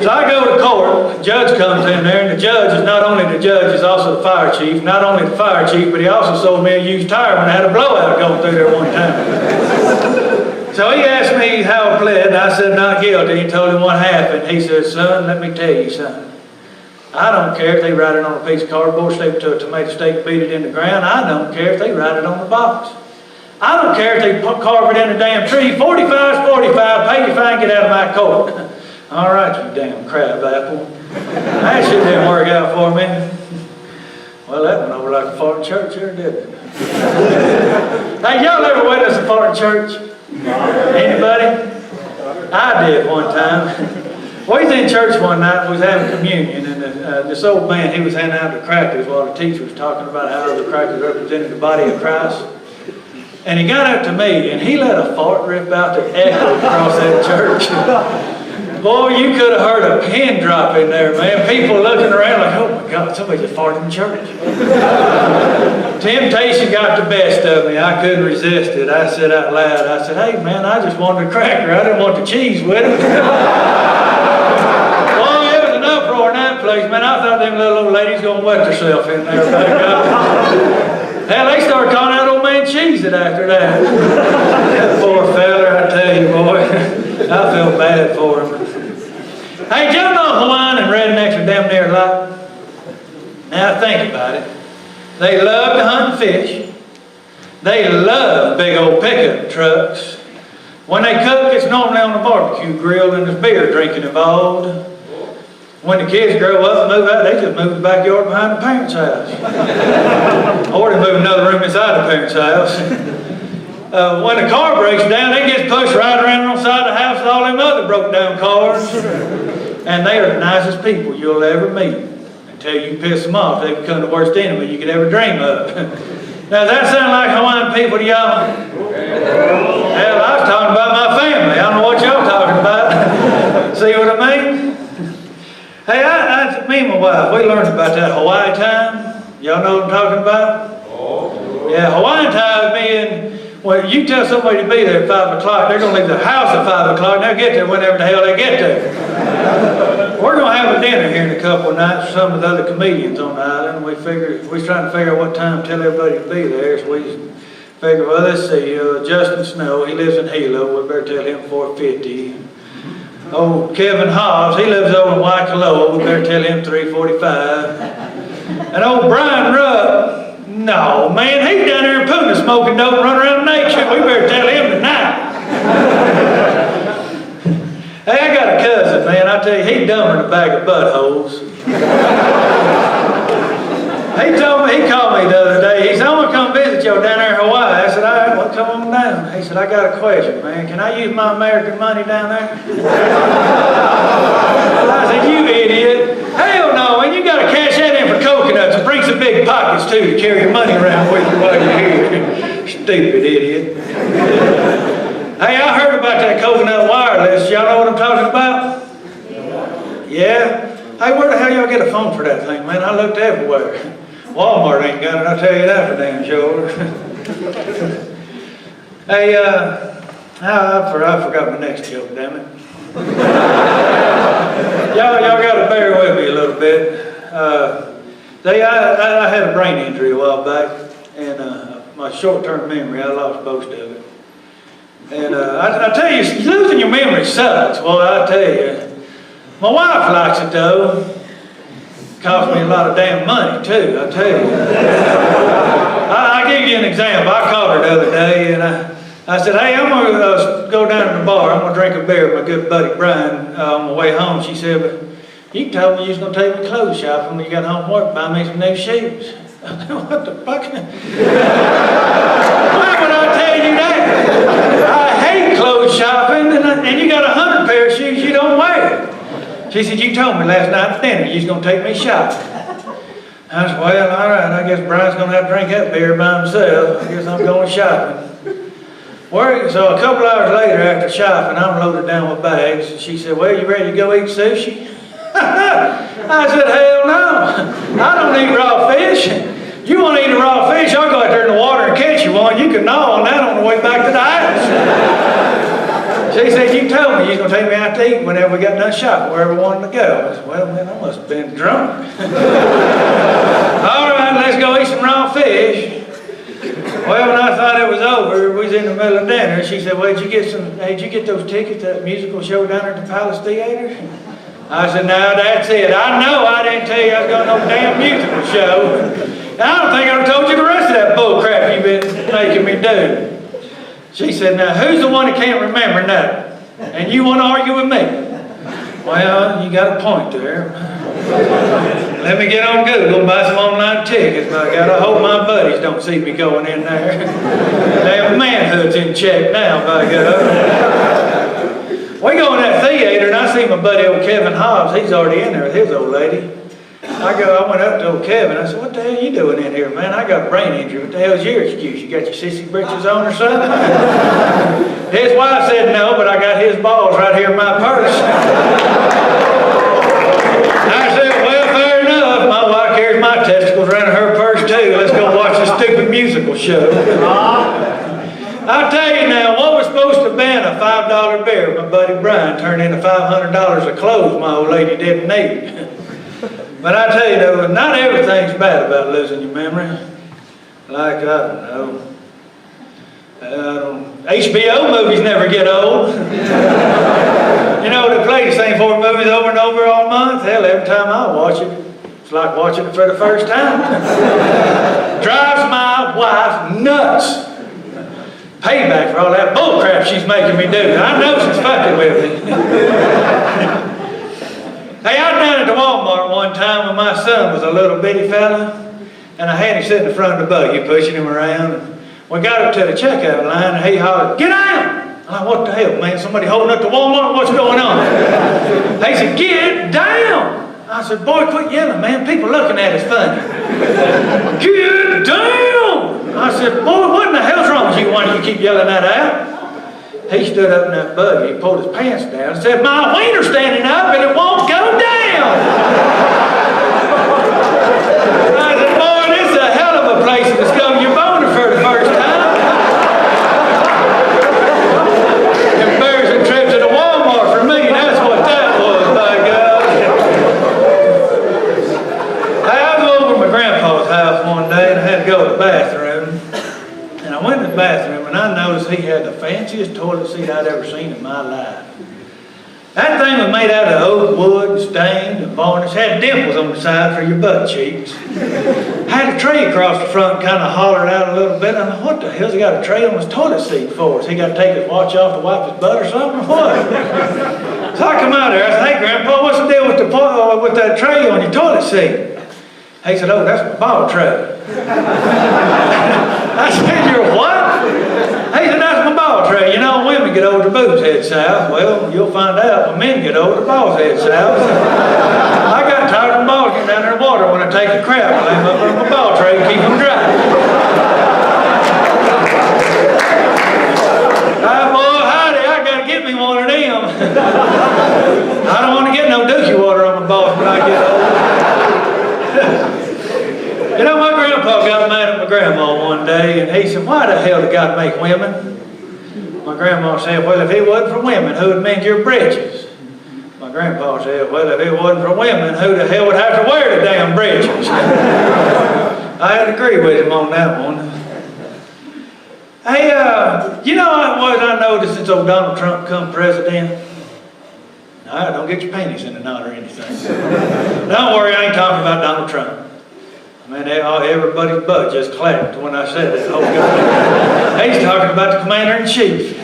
So I go to court, the judge comes in there, and the judge is not only the judge, he's also the fire chief. Not only the fire chief, but he also sold me a used tire when I had a blowout going through there one time. So he asked me how I pled, and I said not guilty. He told him what happened. He said, son, let me tell you something. I don't care if they write it on a piece of cardboard, staple it to a tomato stake, beat it in the ground. I don't care if they write it on the box. I don't care if they carve it in a damn tree. 45 is 45, pay your fine, get out of my court. All right, you damn crab apple. That shit didn't work out for me. Well, that went over like a fart in church here, didn't it? Hey, y'all ever witnessed a fart in church? Anybody? I did one time. We was in church one night, we was having communion, and this old man, he was handing out the crackers while the teacher was talking about how the crackers represented the body of Christ. And he got up to me, and he let a fart rip out that echoed across that church. Boy, you could have heard a pin drop in there, man. People looking around like, oh my God, somebody just farted in church. Temptation got the best of me. I couldn't resist it. I said out loud, I said, hey man, I just wanted a cracker. I didn't want the cheese with it. Boy, it was an uproar in that place, man. I thought them little old ladies going to wet themselves in there. Hell, they started calling out old man cheese it after that. That poor feller, I tell you, boy. I felt bad for him. Hey, did y'all know Hawaiian and rednecks are damn near alike? Now think about it. They love to hunt and fish. They love big old pickup trucks. When they cook, it's normally on a barbecue grill and there's beer drinking involved. When the kids grow up and move out, they just move to the backyard behind the parents' house. Or they move another room inside the parents' house. When the car breaks down, they get pushed right around on the side of the house with all them other broke down cars. And they are the nicest people you'll ever meet. Until you piss them off, they become the worst enemy you could ever dream of. Now, does that sound like Hawaiian people to y'all? Hell, I was talking about my family. I don't know what y'all talking about. See what I mean? Hey, me and my wife, we learned about that Hawaii time. Y'all know what I'm talking about? Yeah, Hawaiian time being, well, you tell somebody to be there at 5 o'clock, they're going to leave the house at 5 o'clock, and they'll get there whenever the hell they get there. We're going to have a dinner here in a couple of nights with some of the other comedians on the island. We was trying to figure out what time to tell everybody to be there, so we figured, well, let's see, Justin Snow, he lives in Hilo, we better tell him 4:50. Old Kevin Hobbs, he lives over in Waikoloa. We better tell him 345. And old Bryan Rupp, no, man, he's down there in Puna smoking dope and running around naked. We better tell him tonight. Hey, I got a cousin, man. I tell you, he's dumber than a bag of buttholes. He called me the other day. He said, I'm gonna come visit you down there in Hawaii. I said, all right, well, come on down. He said, I got a question, man. Can I use my American money down there? I said, you idiot. Hell no, man, you gotta cash that in for coconuts and bring some big pockets too to carry your money around with you while you're here. Stupid idiot. Hey, I heard about that coconut wireless. Y'all know what I'm talking about? Yeah? Hey, where the hell y'all get a phone for that thing, man? I looked everywhere. Walmart ain't got it, I'll tell you that for damn sure. Hey, I forgot my next joke, damn it. Y'all gotta bear with me a little bit. I had a brain injury a while back, and my short-term memory, I lost most of it. And I tell you, losing your memory sucks. Well, I tell you, my wife likes it though. Cost me a lot of damn money too, I tell you. I'll give you an example. I called her the other day and I said, hey, I'm gonna go down to the bar. I'm gonna drink a beer with my good buddy Bryan on my way home. She said, but you told me you was gonna take me clothes shopping when you got home from work, buy me some new shoes. What the fuck? Why would I tell you that? I hate clothes shopping and you got 100 pair of shoes you don't wear. She said, you told me last night at dinner you was going to take me shopping. I said, well, all right, I guess Brian's going to have to drink that beer by himself. I guess I'm going shopping. So a couple hours later after shopping, I'm loaded down with bags. She said, well, you ready to go eat sushi? I said, hell no. I don't eat raw fish. You want to eat a raw fish, I'll go out there in the water and catch you one. You can gnaw on that on the way back to the house. She said, you told me you was going to take me out to eat whenever we got done shopping, wherever we wanted to go. I said, well, man, I must have been drunk. All right, let's go eat some raw fish. Well, when I thought it was over, we was in the middle of dinner. She said, well, did you get those tickets to that musical show down there at the Palace Theater? I said, no, that's it. I know I didn't tell you I was going to no damn musical show. And I don't think I've told you the rest of that bull crap you've been making me do. She said, now, who's the one that can't remember nothing? And you want to argue with me? Well, you got a point there. Let me get on Google and buy some online tickets. I hope my buddies don't see me going in there. Damn manhood's in check now, by God. We go in that theater, and I see my buddy old Kevin Hobbs. He's already in there with his old lady. I went up to old Kevin. I said, what the hell are you doing in here, man? I got a brain injury. What the hell's your excuse? You got your sissy britches on or something? His wife said no, but I got his balls right here in my purse. I said, well, fair enough. My wife carries my testicles around in her purse too. Let's go watch this stupid musical show. I'll tell you now, what was supposed to have been a $5 beer, my buddy Bryan turned into $500 of clothes my old lady didn't need. But I tell you though, not everything's bad about losing your memory. Like, I don't know. HBO movies never get old. You know, they play the same 4 movies over and over all month. Hell, every time I watch it, it's like watching it for the first time. Drives my wife nuts. Payback for all that bull crap she's making me do. I know she's fucking with me. Hey, I was down at the Walmart one time when my son was a little bitty fella, and I had him sitting in front of the buggy, pushing him around. And we got up to the checkout line, and he hollered, "Get down!" I'm like, what the hell, man? Somebody holding up the Walmart? What's going on? He said, "Get down!" I said, "Boy, quit yelling, man. People looking at us funny." "Get down!" I said, "Boy, what in the hell's wrong with you? Why do you keep yelling that out?" He stood up in that buggy, he pulled his pants down, and said, "My wiener's standing up and it won't go down." I said, "Boy, this is a hell of a place to discover your boner for the first time." Embarrassing trip to the Walmart for me, that's what that was, by God. I was over at my grandpa's house one day and I had to go to the bathroom. And I went to the bathroom and I noticed he had the fanciest toilet seat I'd ever seen in my life. That thing was made out of oak wood, stained and varnished, had dimples on the side for your butt cheeks. Had a tray across the front, kind of hollered out a little bit. I thought, what the hell's he got a tray on his toilet seat for? Is he got to take his watch off to wipe his butt or something, or what? So I come out there, I said, hey, Grandpa, what's the deal with that tray on your toilet seat? He said, oh, that's my ball tray. I said, you're what? He said, that's my ball tray. You know, women get old, their boobs head south. Well, you'll find out when men get old, their balls head south. I got tired of balls getting down in the water when I take a crap. I lay them up on my ball tray and keep them dry. Boy, howdy, I gotta get me one of them. I don't want to get no dookie water on my balls when I get old. You know, my grandpa got mad at my grandma one day, and he said, why the hell did God make women? My grandma said, well, if it wasn't for women, who would mend your breeches? My grandpa said, well, if it wasn't for women, who the hell would have to wear the damn breeches? I had to agree with him on that one. Hey, you know what I noticed since old Donald Trump become president? Now, don't get your panties in a knot or anything. Don't worry, I ain't talking about Donald Trump. Man, everybody's butt just clapped when I said it. Oh, God. He's talking about the commander-in-chief.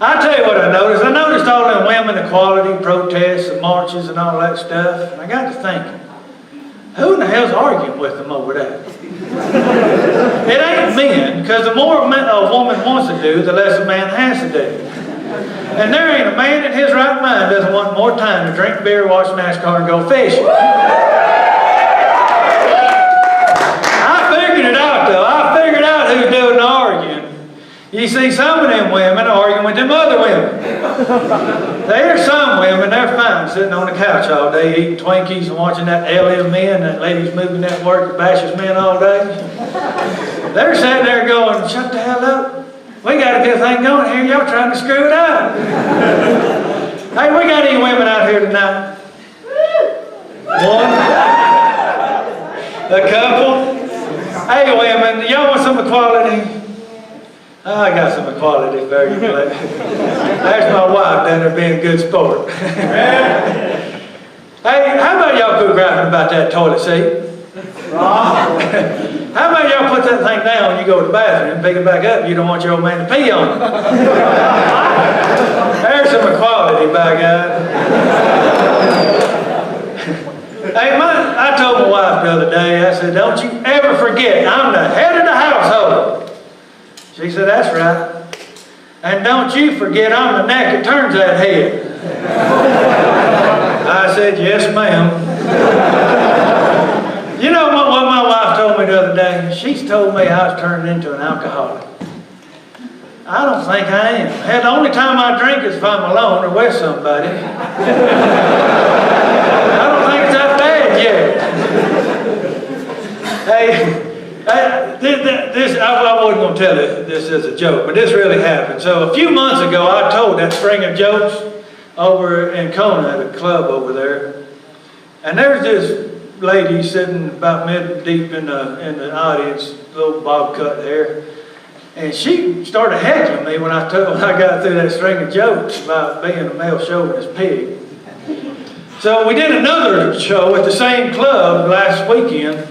I tell you what I noticed. I noticed all them women equality protests and marches and all that stuff. And I got to thinking, who in the hell's arguing with them over that? It ain't men, because the more a woman wants to do, the less a man has to do. And there ain't a man in his right mind doesn't want more time to drink beer, watch NASCAR, and go fishing. Who's doing the arguing. You see, some of them women arguing with them other women. There's some women, they're fine sitting on the couch all day eating Twinkies and watching that LMN, that Ladies Movie Network that bashes men all day. They're sitting there going, shut the hell up. We got a good thing going here. Y'all trying to screw it up. Hey, we got any women out here tonight? One? A couple? Hey, women, y'all want some equality? I got some equality for you. There's my wife down there being a good sport. Hey, how about y'all quit griping about that toilet seat? How about y'all put that thing down when you go to the bathroom and pick it back up? You don't want your old man to pee on it. There's some equality, by God. Hey, I told my wife the other day, I said, don't you ever forget, I'm the head of the household. She said, that's right. And don't you forget, I'm the neck that turns that head. I said, yes, ma'am. You know what my wife told me the other day? She's told me I was turning into an alcoholic. I don't think I am. Hell, the only time I drink is if I'm alone or with somebody. I don't think it's that bad yet. Hey, I wasn't going to tell this as a joke, but this really happened. So a few months ago, I told that string of jokes over in Kona at a club over there. And there's this lady sitting about mid-deep in the audience, little bob cut hair. And she started heckling me when I got through that string of jokes about being a male chauvinist pig. So we did another show at the same club last weekend,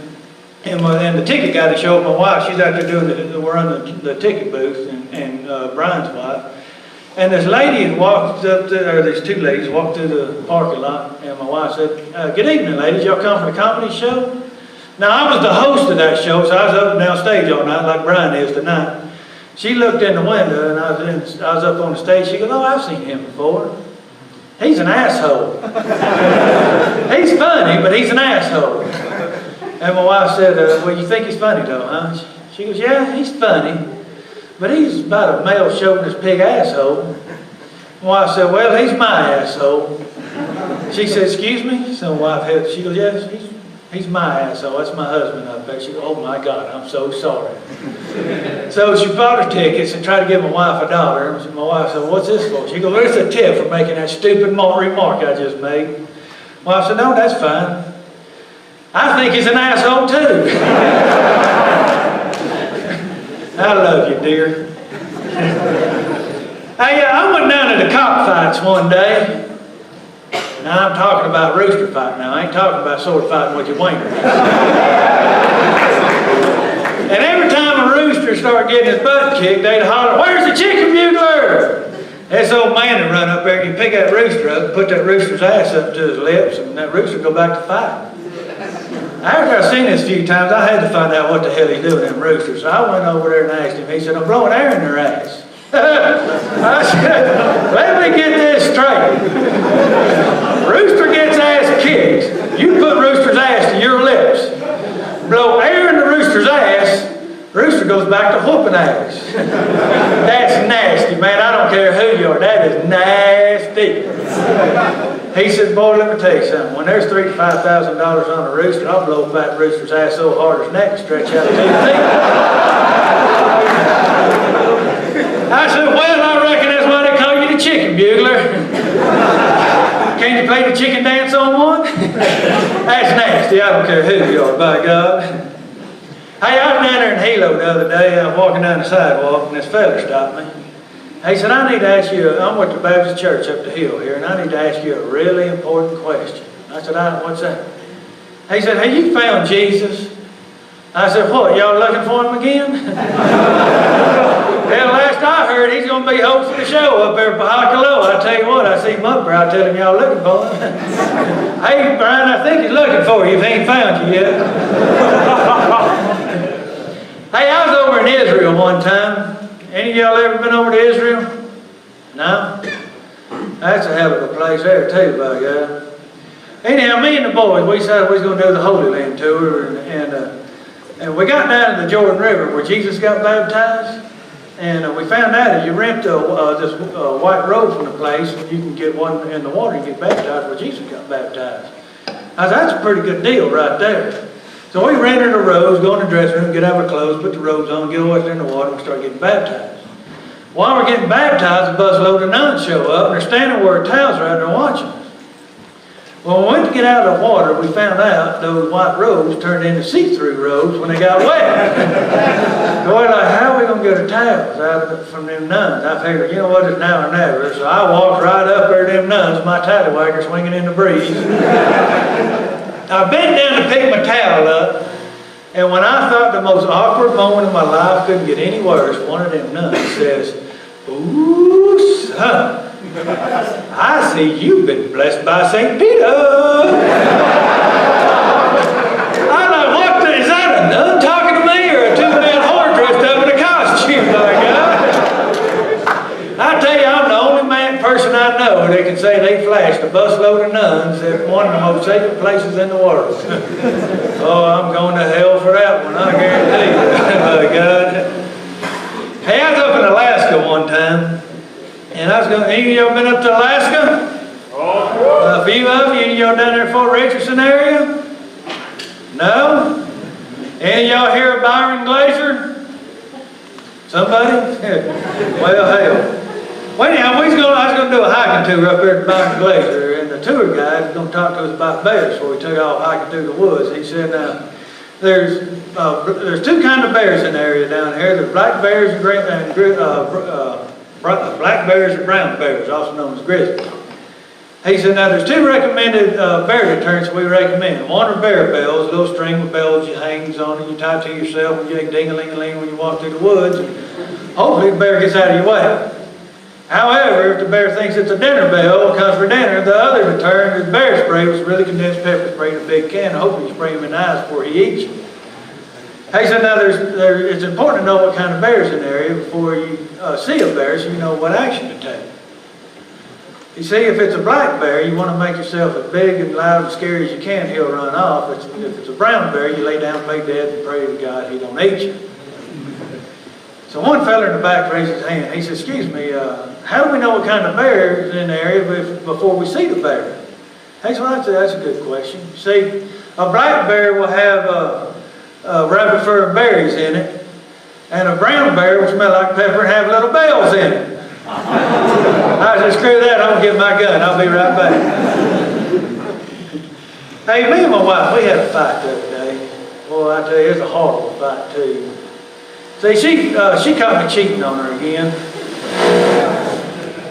and the ticket guy that showed my wife, she's out there we're on the ticket booth, and Bryan's wife. And this lady had walked up there, or these two ladies walked through the parking lot, and my wife said, good evening, ladies, y'all come from the comedy show? Now, I was the host of that show, so I was up and down stage all night like Bryan is tonight. She looked in the window, and I was up on the stage. She goes, oh, I've seen him before. He's an asshole. He's funny, but he's an asshole. And my wife said, well, you think he's funny, though, huh? She goes, yeah, he's funny, but he's about a male chauvinist pig asshole. My wife said, well, he's my asshole. She said, excuse me? So my wife, she goes, yes, he's my asshole. That's my husband up there. She goes, oh, my God, I'm so sorry. So she bought her tickets and tried to give my wife $1. And my wife said, what's this for? She goes, well, it's a tip for making that stupid remark I just made. My wife said, no, that's fine. I think he's an asshole, too. I love you, dear. Hey, I went down to down to the cockfights one day. Now I'm talking about rooster fight now. I ain't talking about sword fighting with your wiener. And every time a rooster started getting his butt kicked, they'd holler, "Where's the chicken bugler?" This old man would run up there and he'd pick that rooster up and put that rooster's ass up to his lips, and that rooster would go back to fighting. After I've seen this a few times, I had to find out what the hell he's doing to them roosters. So I went over there and asked him. He said, "I'm blowing air in their ass." I said, "Let me get this straight. Rooster gets ass kicked. You put rooster's ass to your lips. Blow air in the rooster's ass. Rooster goes back to whooping ass." That's nasty, man. I don't care who you are. That is nasty. He said, "Boy, let me tell you something. When there's $3,000 to $5,000 on a rooster, I'll blow that rooster's ass so hard his neck will stretch out 2 feet." I said, "Well, I reckon that's why they call you the chicken bugler. Can you play the chicken dance on one?" That's nasty. I don't care who you are, by God. Hey, I was down there in Hilo the other day. I was walking down the sidewalk, and this fella stopped me. He said, "I need to ask you, I'm with the Baptist church up the hill here, and I need to ask you a really important question." I said, "What's that?" He said, "Have you found Jesus?" I said, "What, y'all looking for him again?" Well, last I heard, he's going to be hosting the show up there at Pahakalo. I tell you what, I see him up there. I tell him y'all looking for him. "Hey, Bryan, I think he's looking for you if he ain't found you yet." Hey, I was over in Israel one time. Any of y'all ever been over to Israel? No? That's a hell of a place there too, by God. Anyhow, me and the boys, we decided we was going to do the Holy Land tour, and we got down to the Jordan River where Jesus got baptized, and we found out if you rent this white robe from the place, you can get one in the water and get baptized where Jesus got baptized. I said, "That's a pretty good deal right there." So we rented a robes, go in the dressing room, get out our clothes, put the robes on, get away in the water, and start getting baptized. While we're getting baptized, a busload of nuns show up, and they're standing where our towels are out there watching us. Well, when we went to get out of the water, we found out those white robes turned into see-through robes when they got wet. So we're like, how are we going to get our towels out from them nuns? I figured, you know what, it's now or never. So I walked right up there to them nuns, my tallywhacker swinging in the breeze. I bent down to pick my towel up, and when I thought the most awkward moment of my life couldn't get any worse, one of them nuns says, "Ooh, son, I see you've been blessed by St. Peter." I'm like, what is that, a nun talking to me or a two-man whore dressed up in a costume, by God? I tell you, I'm the only person I know that can say they flashed a busload of nuns at one of the most sacred places in the world. Oh, I'm going to hell for that one, I guarantee you. By God. Hey, I was up in Alaska one time, and I was going. Any of y'all been up to Alaska? A few of you. Any of y'all down there Fort Richardson area? No? Any of y'all hear of Byron Glacier? Somebody? Well, hell. Well, anyhow, I was going to do a hiking tour up there at Byron Glacier, and the tour guide was going to talk to us about bears before we took off hiking through the woods. He said, there's two kinds of bears in the area down here. There's black bears and black bears and brown bears, also known as grizzlies. He said, now there's two recommended bear deterrents we recommend. One are bear bells, a little string with bells you hangs on and you tie to yourself and you make ding-a-ling-a-ling when you walk through the woods. And hopefully the bear gets out of your way. However, if the bear thinks it's a dinner bell, it comes for dinner, the other deterrent is bear spray, which is really condensed pepper spray in a big can. Hopefully you spray him in the eyes before he eats you. He said, now it's important to know what kind of bear's in the area before you see a bear so you know what action to take. You see, if it's a black bear, you want to make yourself as big and loud and scary as you can, he'll run off. If it's a brown bear, you lay down, play dead, and pray to God he don't eat you. So one fella in the back raised his hand. He said, excuse me, how do we know what kind of bear is in the area before we see the bear? I said, well, that's a good question. See, a black bear will have rabbit fur and berries in it, and a brown bear will smell like pepper and have little bells in it. I said, screw that, I'm going to get my gun. I'll be right back. Hey, me and my wife, we had a fight the other day. Boy, I tell you, it was a horrible fight, too. See, she caught me cheating on her again.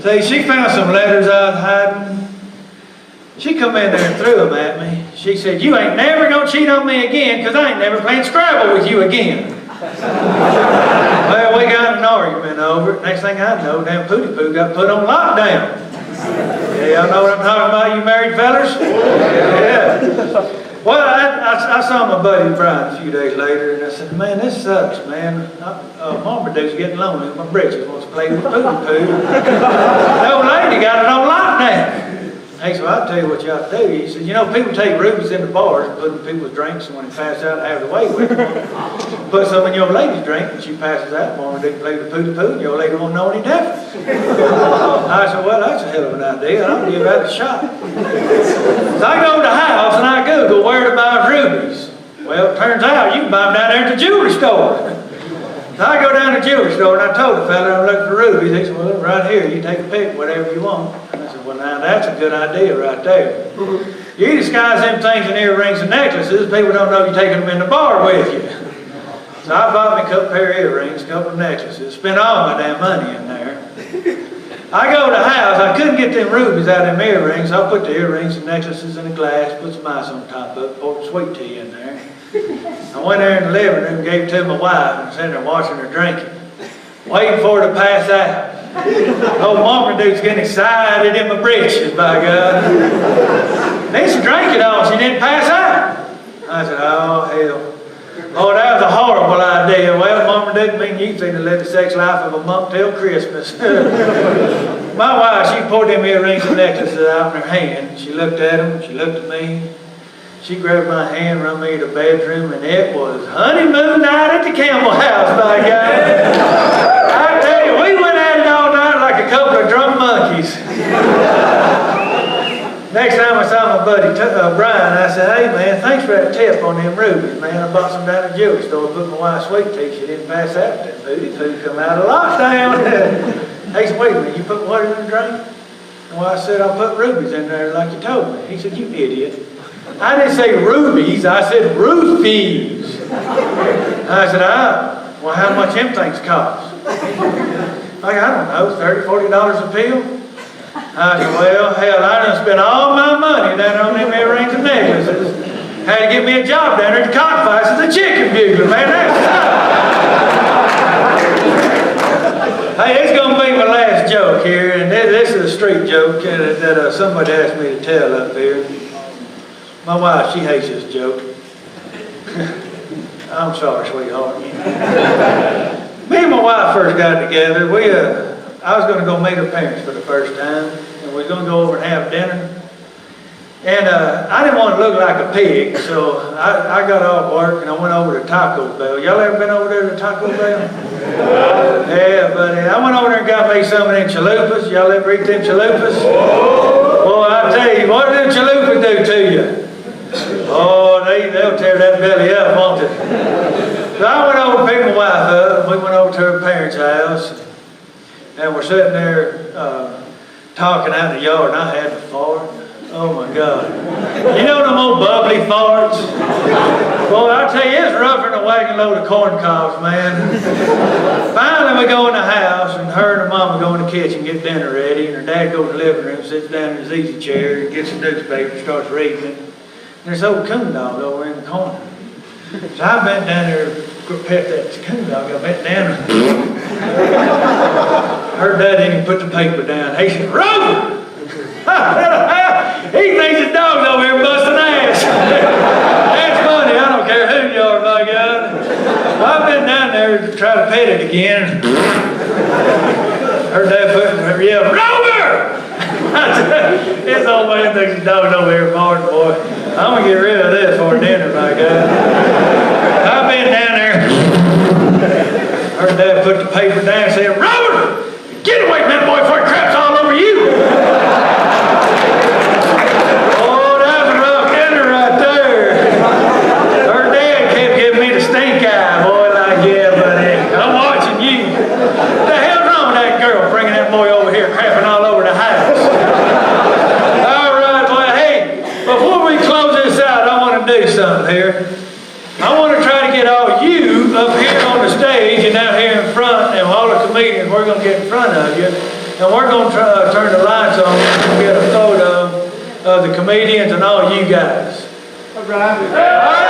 See, she found some letters I was hiding. She come in there and threw them at me. She said, you ain't never gonna cheat on me again, because I ain't never playing Scrabble with you again. Well, we got an argument over it. Next thing I know, damn Pootie Poo got put on lockdown. Yeah, y'all know what I'm talking about, you married fellas? Yeah. Well, I saw my buddy Bryan a few days later, and I said, man, this sucks, man. Marmaduke's getting lonely. My britches wants to play with Pootie Poo. The old lady got it on lockdown. Hey, so I'll tell you what you ought to do. He said, you know, people take rubies into bars and put them in people's drinks, and when they pass out, have their way with them. Put some in your lady's drink, and she passes out, Marmaduke play with Pootie Poo, and your lady won't know any difference. I said, well, that's a hell of an idea. I'll give that a shot. So I go to the house, and I Google where to buy rubies. Well, it turns out you can buy them down there at the jewelry store. So I go down to the jewelry store, and I told the fella I'm looking for rubies. He said, well, right here, you take a pick, whatever you want. I said, well, now that's a good idea right there. You disguise them things in earrings and necklaces, people don't know you're taking them in the bar with you. So I bought me a couple pair of earrings, a couple of necklaces, spent all my damn money in there. I go to the house, I couldn't get them rubies out of them earrings, so I put the earrings and necklaces in a glass, put some ice on top of it, poured sweet tea in there. I went there in the living room and gave it to my wife, and sitting there watching her drinking, waiting for her to pass out. Old Marmaduke's getting excited in my britches, by God. Then she drank it all, she didn't pass out. I said, oh, hell. Oh, that was a horrible idea. Well, Marmaduke, me and you finna live the sex life of a monk till Christmas. My wife, she poured them earrings and necklaces out in her hand. She looked at them, she looked at me. She grabbed my hand, run me to the bedroom, and it was honeymoon night at the Campbell house, by God. I tell you, we went at it all night like a couple of drunk monkeys. Next time I saw my buddy Bryan, I said, hey man, thanks for that tip on them rubies, man. I bought some down at the jewelry store, put my wife's sweet tea. She didn't pass out that Pootie Poo come out of lockdown. He said, wait a minute, you put water in the drink? And well, I said, I'll put rubies in there like you told me. He said, you idiot. I didn't say rubies, I said roofies. I said, well, how much them things cost? Like, I don't know, $30, $40 a pill? I said, well, hell, I done spent all my money down on them earrings and necklaces. Had to get me a job down there at the cockfights as a chicken bugler, man. That's Hey, it's going to be my last joke here, and this is a street joke that somebody asked me to tell up here. My wife, she hates this joke. I'm sorry, sweetheart. Me and my wife first got together. I was going to go meet her parents for the first time, and we were going to go over and have dinner. And I didn't want to look like a pig, so I got off work and I went over to Taco Bell. Y'all ever been over there to Taco Bell? Yeah, buddy. I went over there and got me some of them chalupas. Y'all ever eat them chalupas? Boy, I tell you, what do them chalupas do to you? Oh, they'll tear that belly up, won't they? So I went over and picked my wife up, and we went over to her parents' house, and we're sitting there talking out in the yard, and I had to fart. Oh my God. You know them old bubbly farts? Boy, I tell you, it's rougher than a wagon load of corn cobs, man. Finally, we go in the house, and her and her mama go in the kitchen, get dinner ready, and her dad goes in the living room, sits down in his easy chair, and gets a newspaper, starts reading it. And there's old coon dog over in the corner. So I bent down there to pet that coon dog. I bent down. Her dad didn't even put the paper down. He said, Rover! He thinks his dog's over here busting ass. That's funny. I don't care who you are, by God. I've been down there to try to pet it again. Her dad yelled, Rover! This old man thinks his dog's over here farting, boy. I'm going to get rid of this for dinner, by God. I've been down there. Her dad put the paper down and said, Rover! Get away from that boy before he craps all over you! Oh, that's a rough dinner right there. Her dad kept giving me the stink eye, boy, like, yeah, buddy, I'm watching you. What the hell's wrong with that girl bringing that boy over here crapping all over the house? All right, boy, hey, before we close this out, I want to do something here. I want to try to get all you up here on the stage and out here in front, and all the comedians, we're going to get in front of you. and we're going to turn the lights on and get a photo of the comedians and all you guys. All right.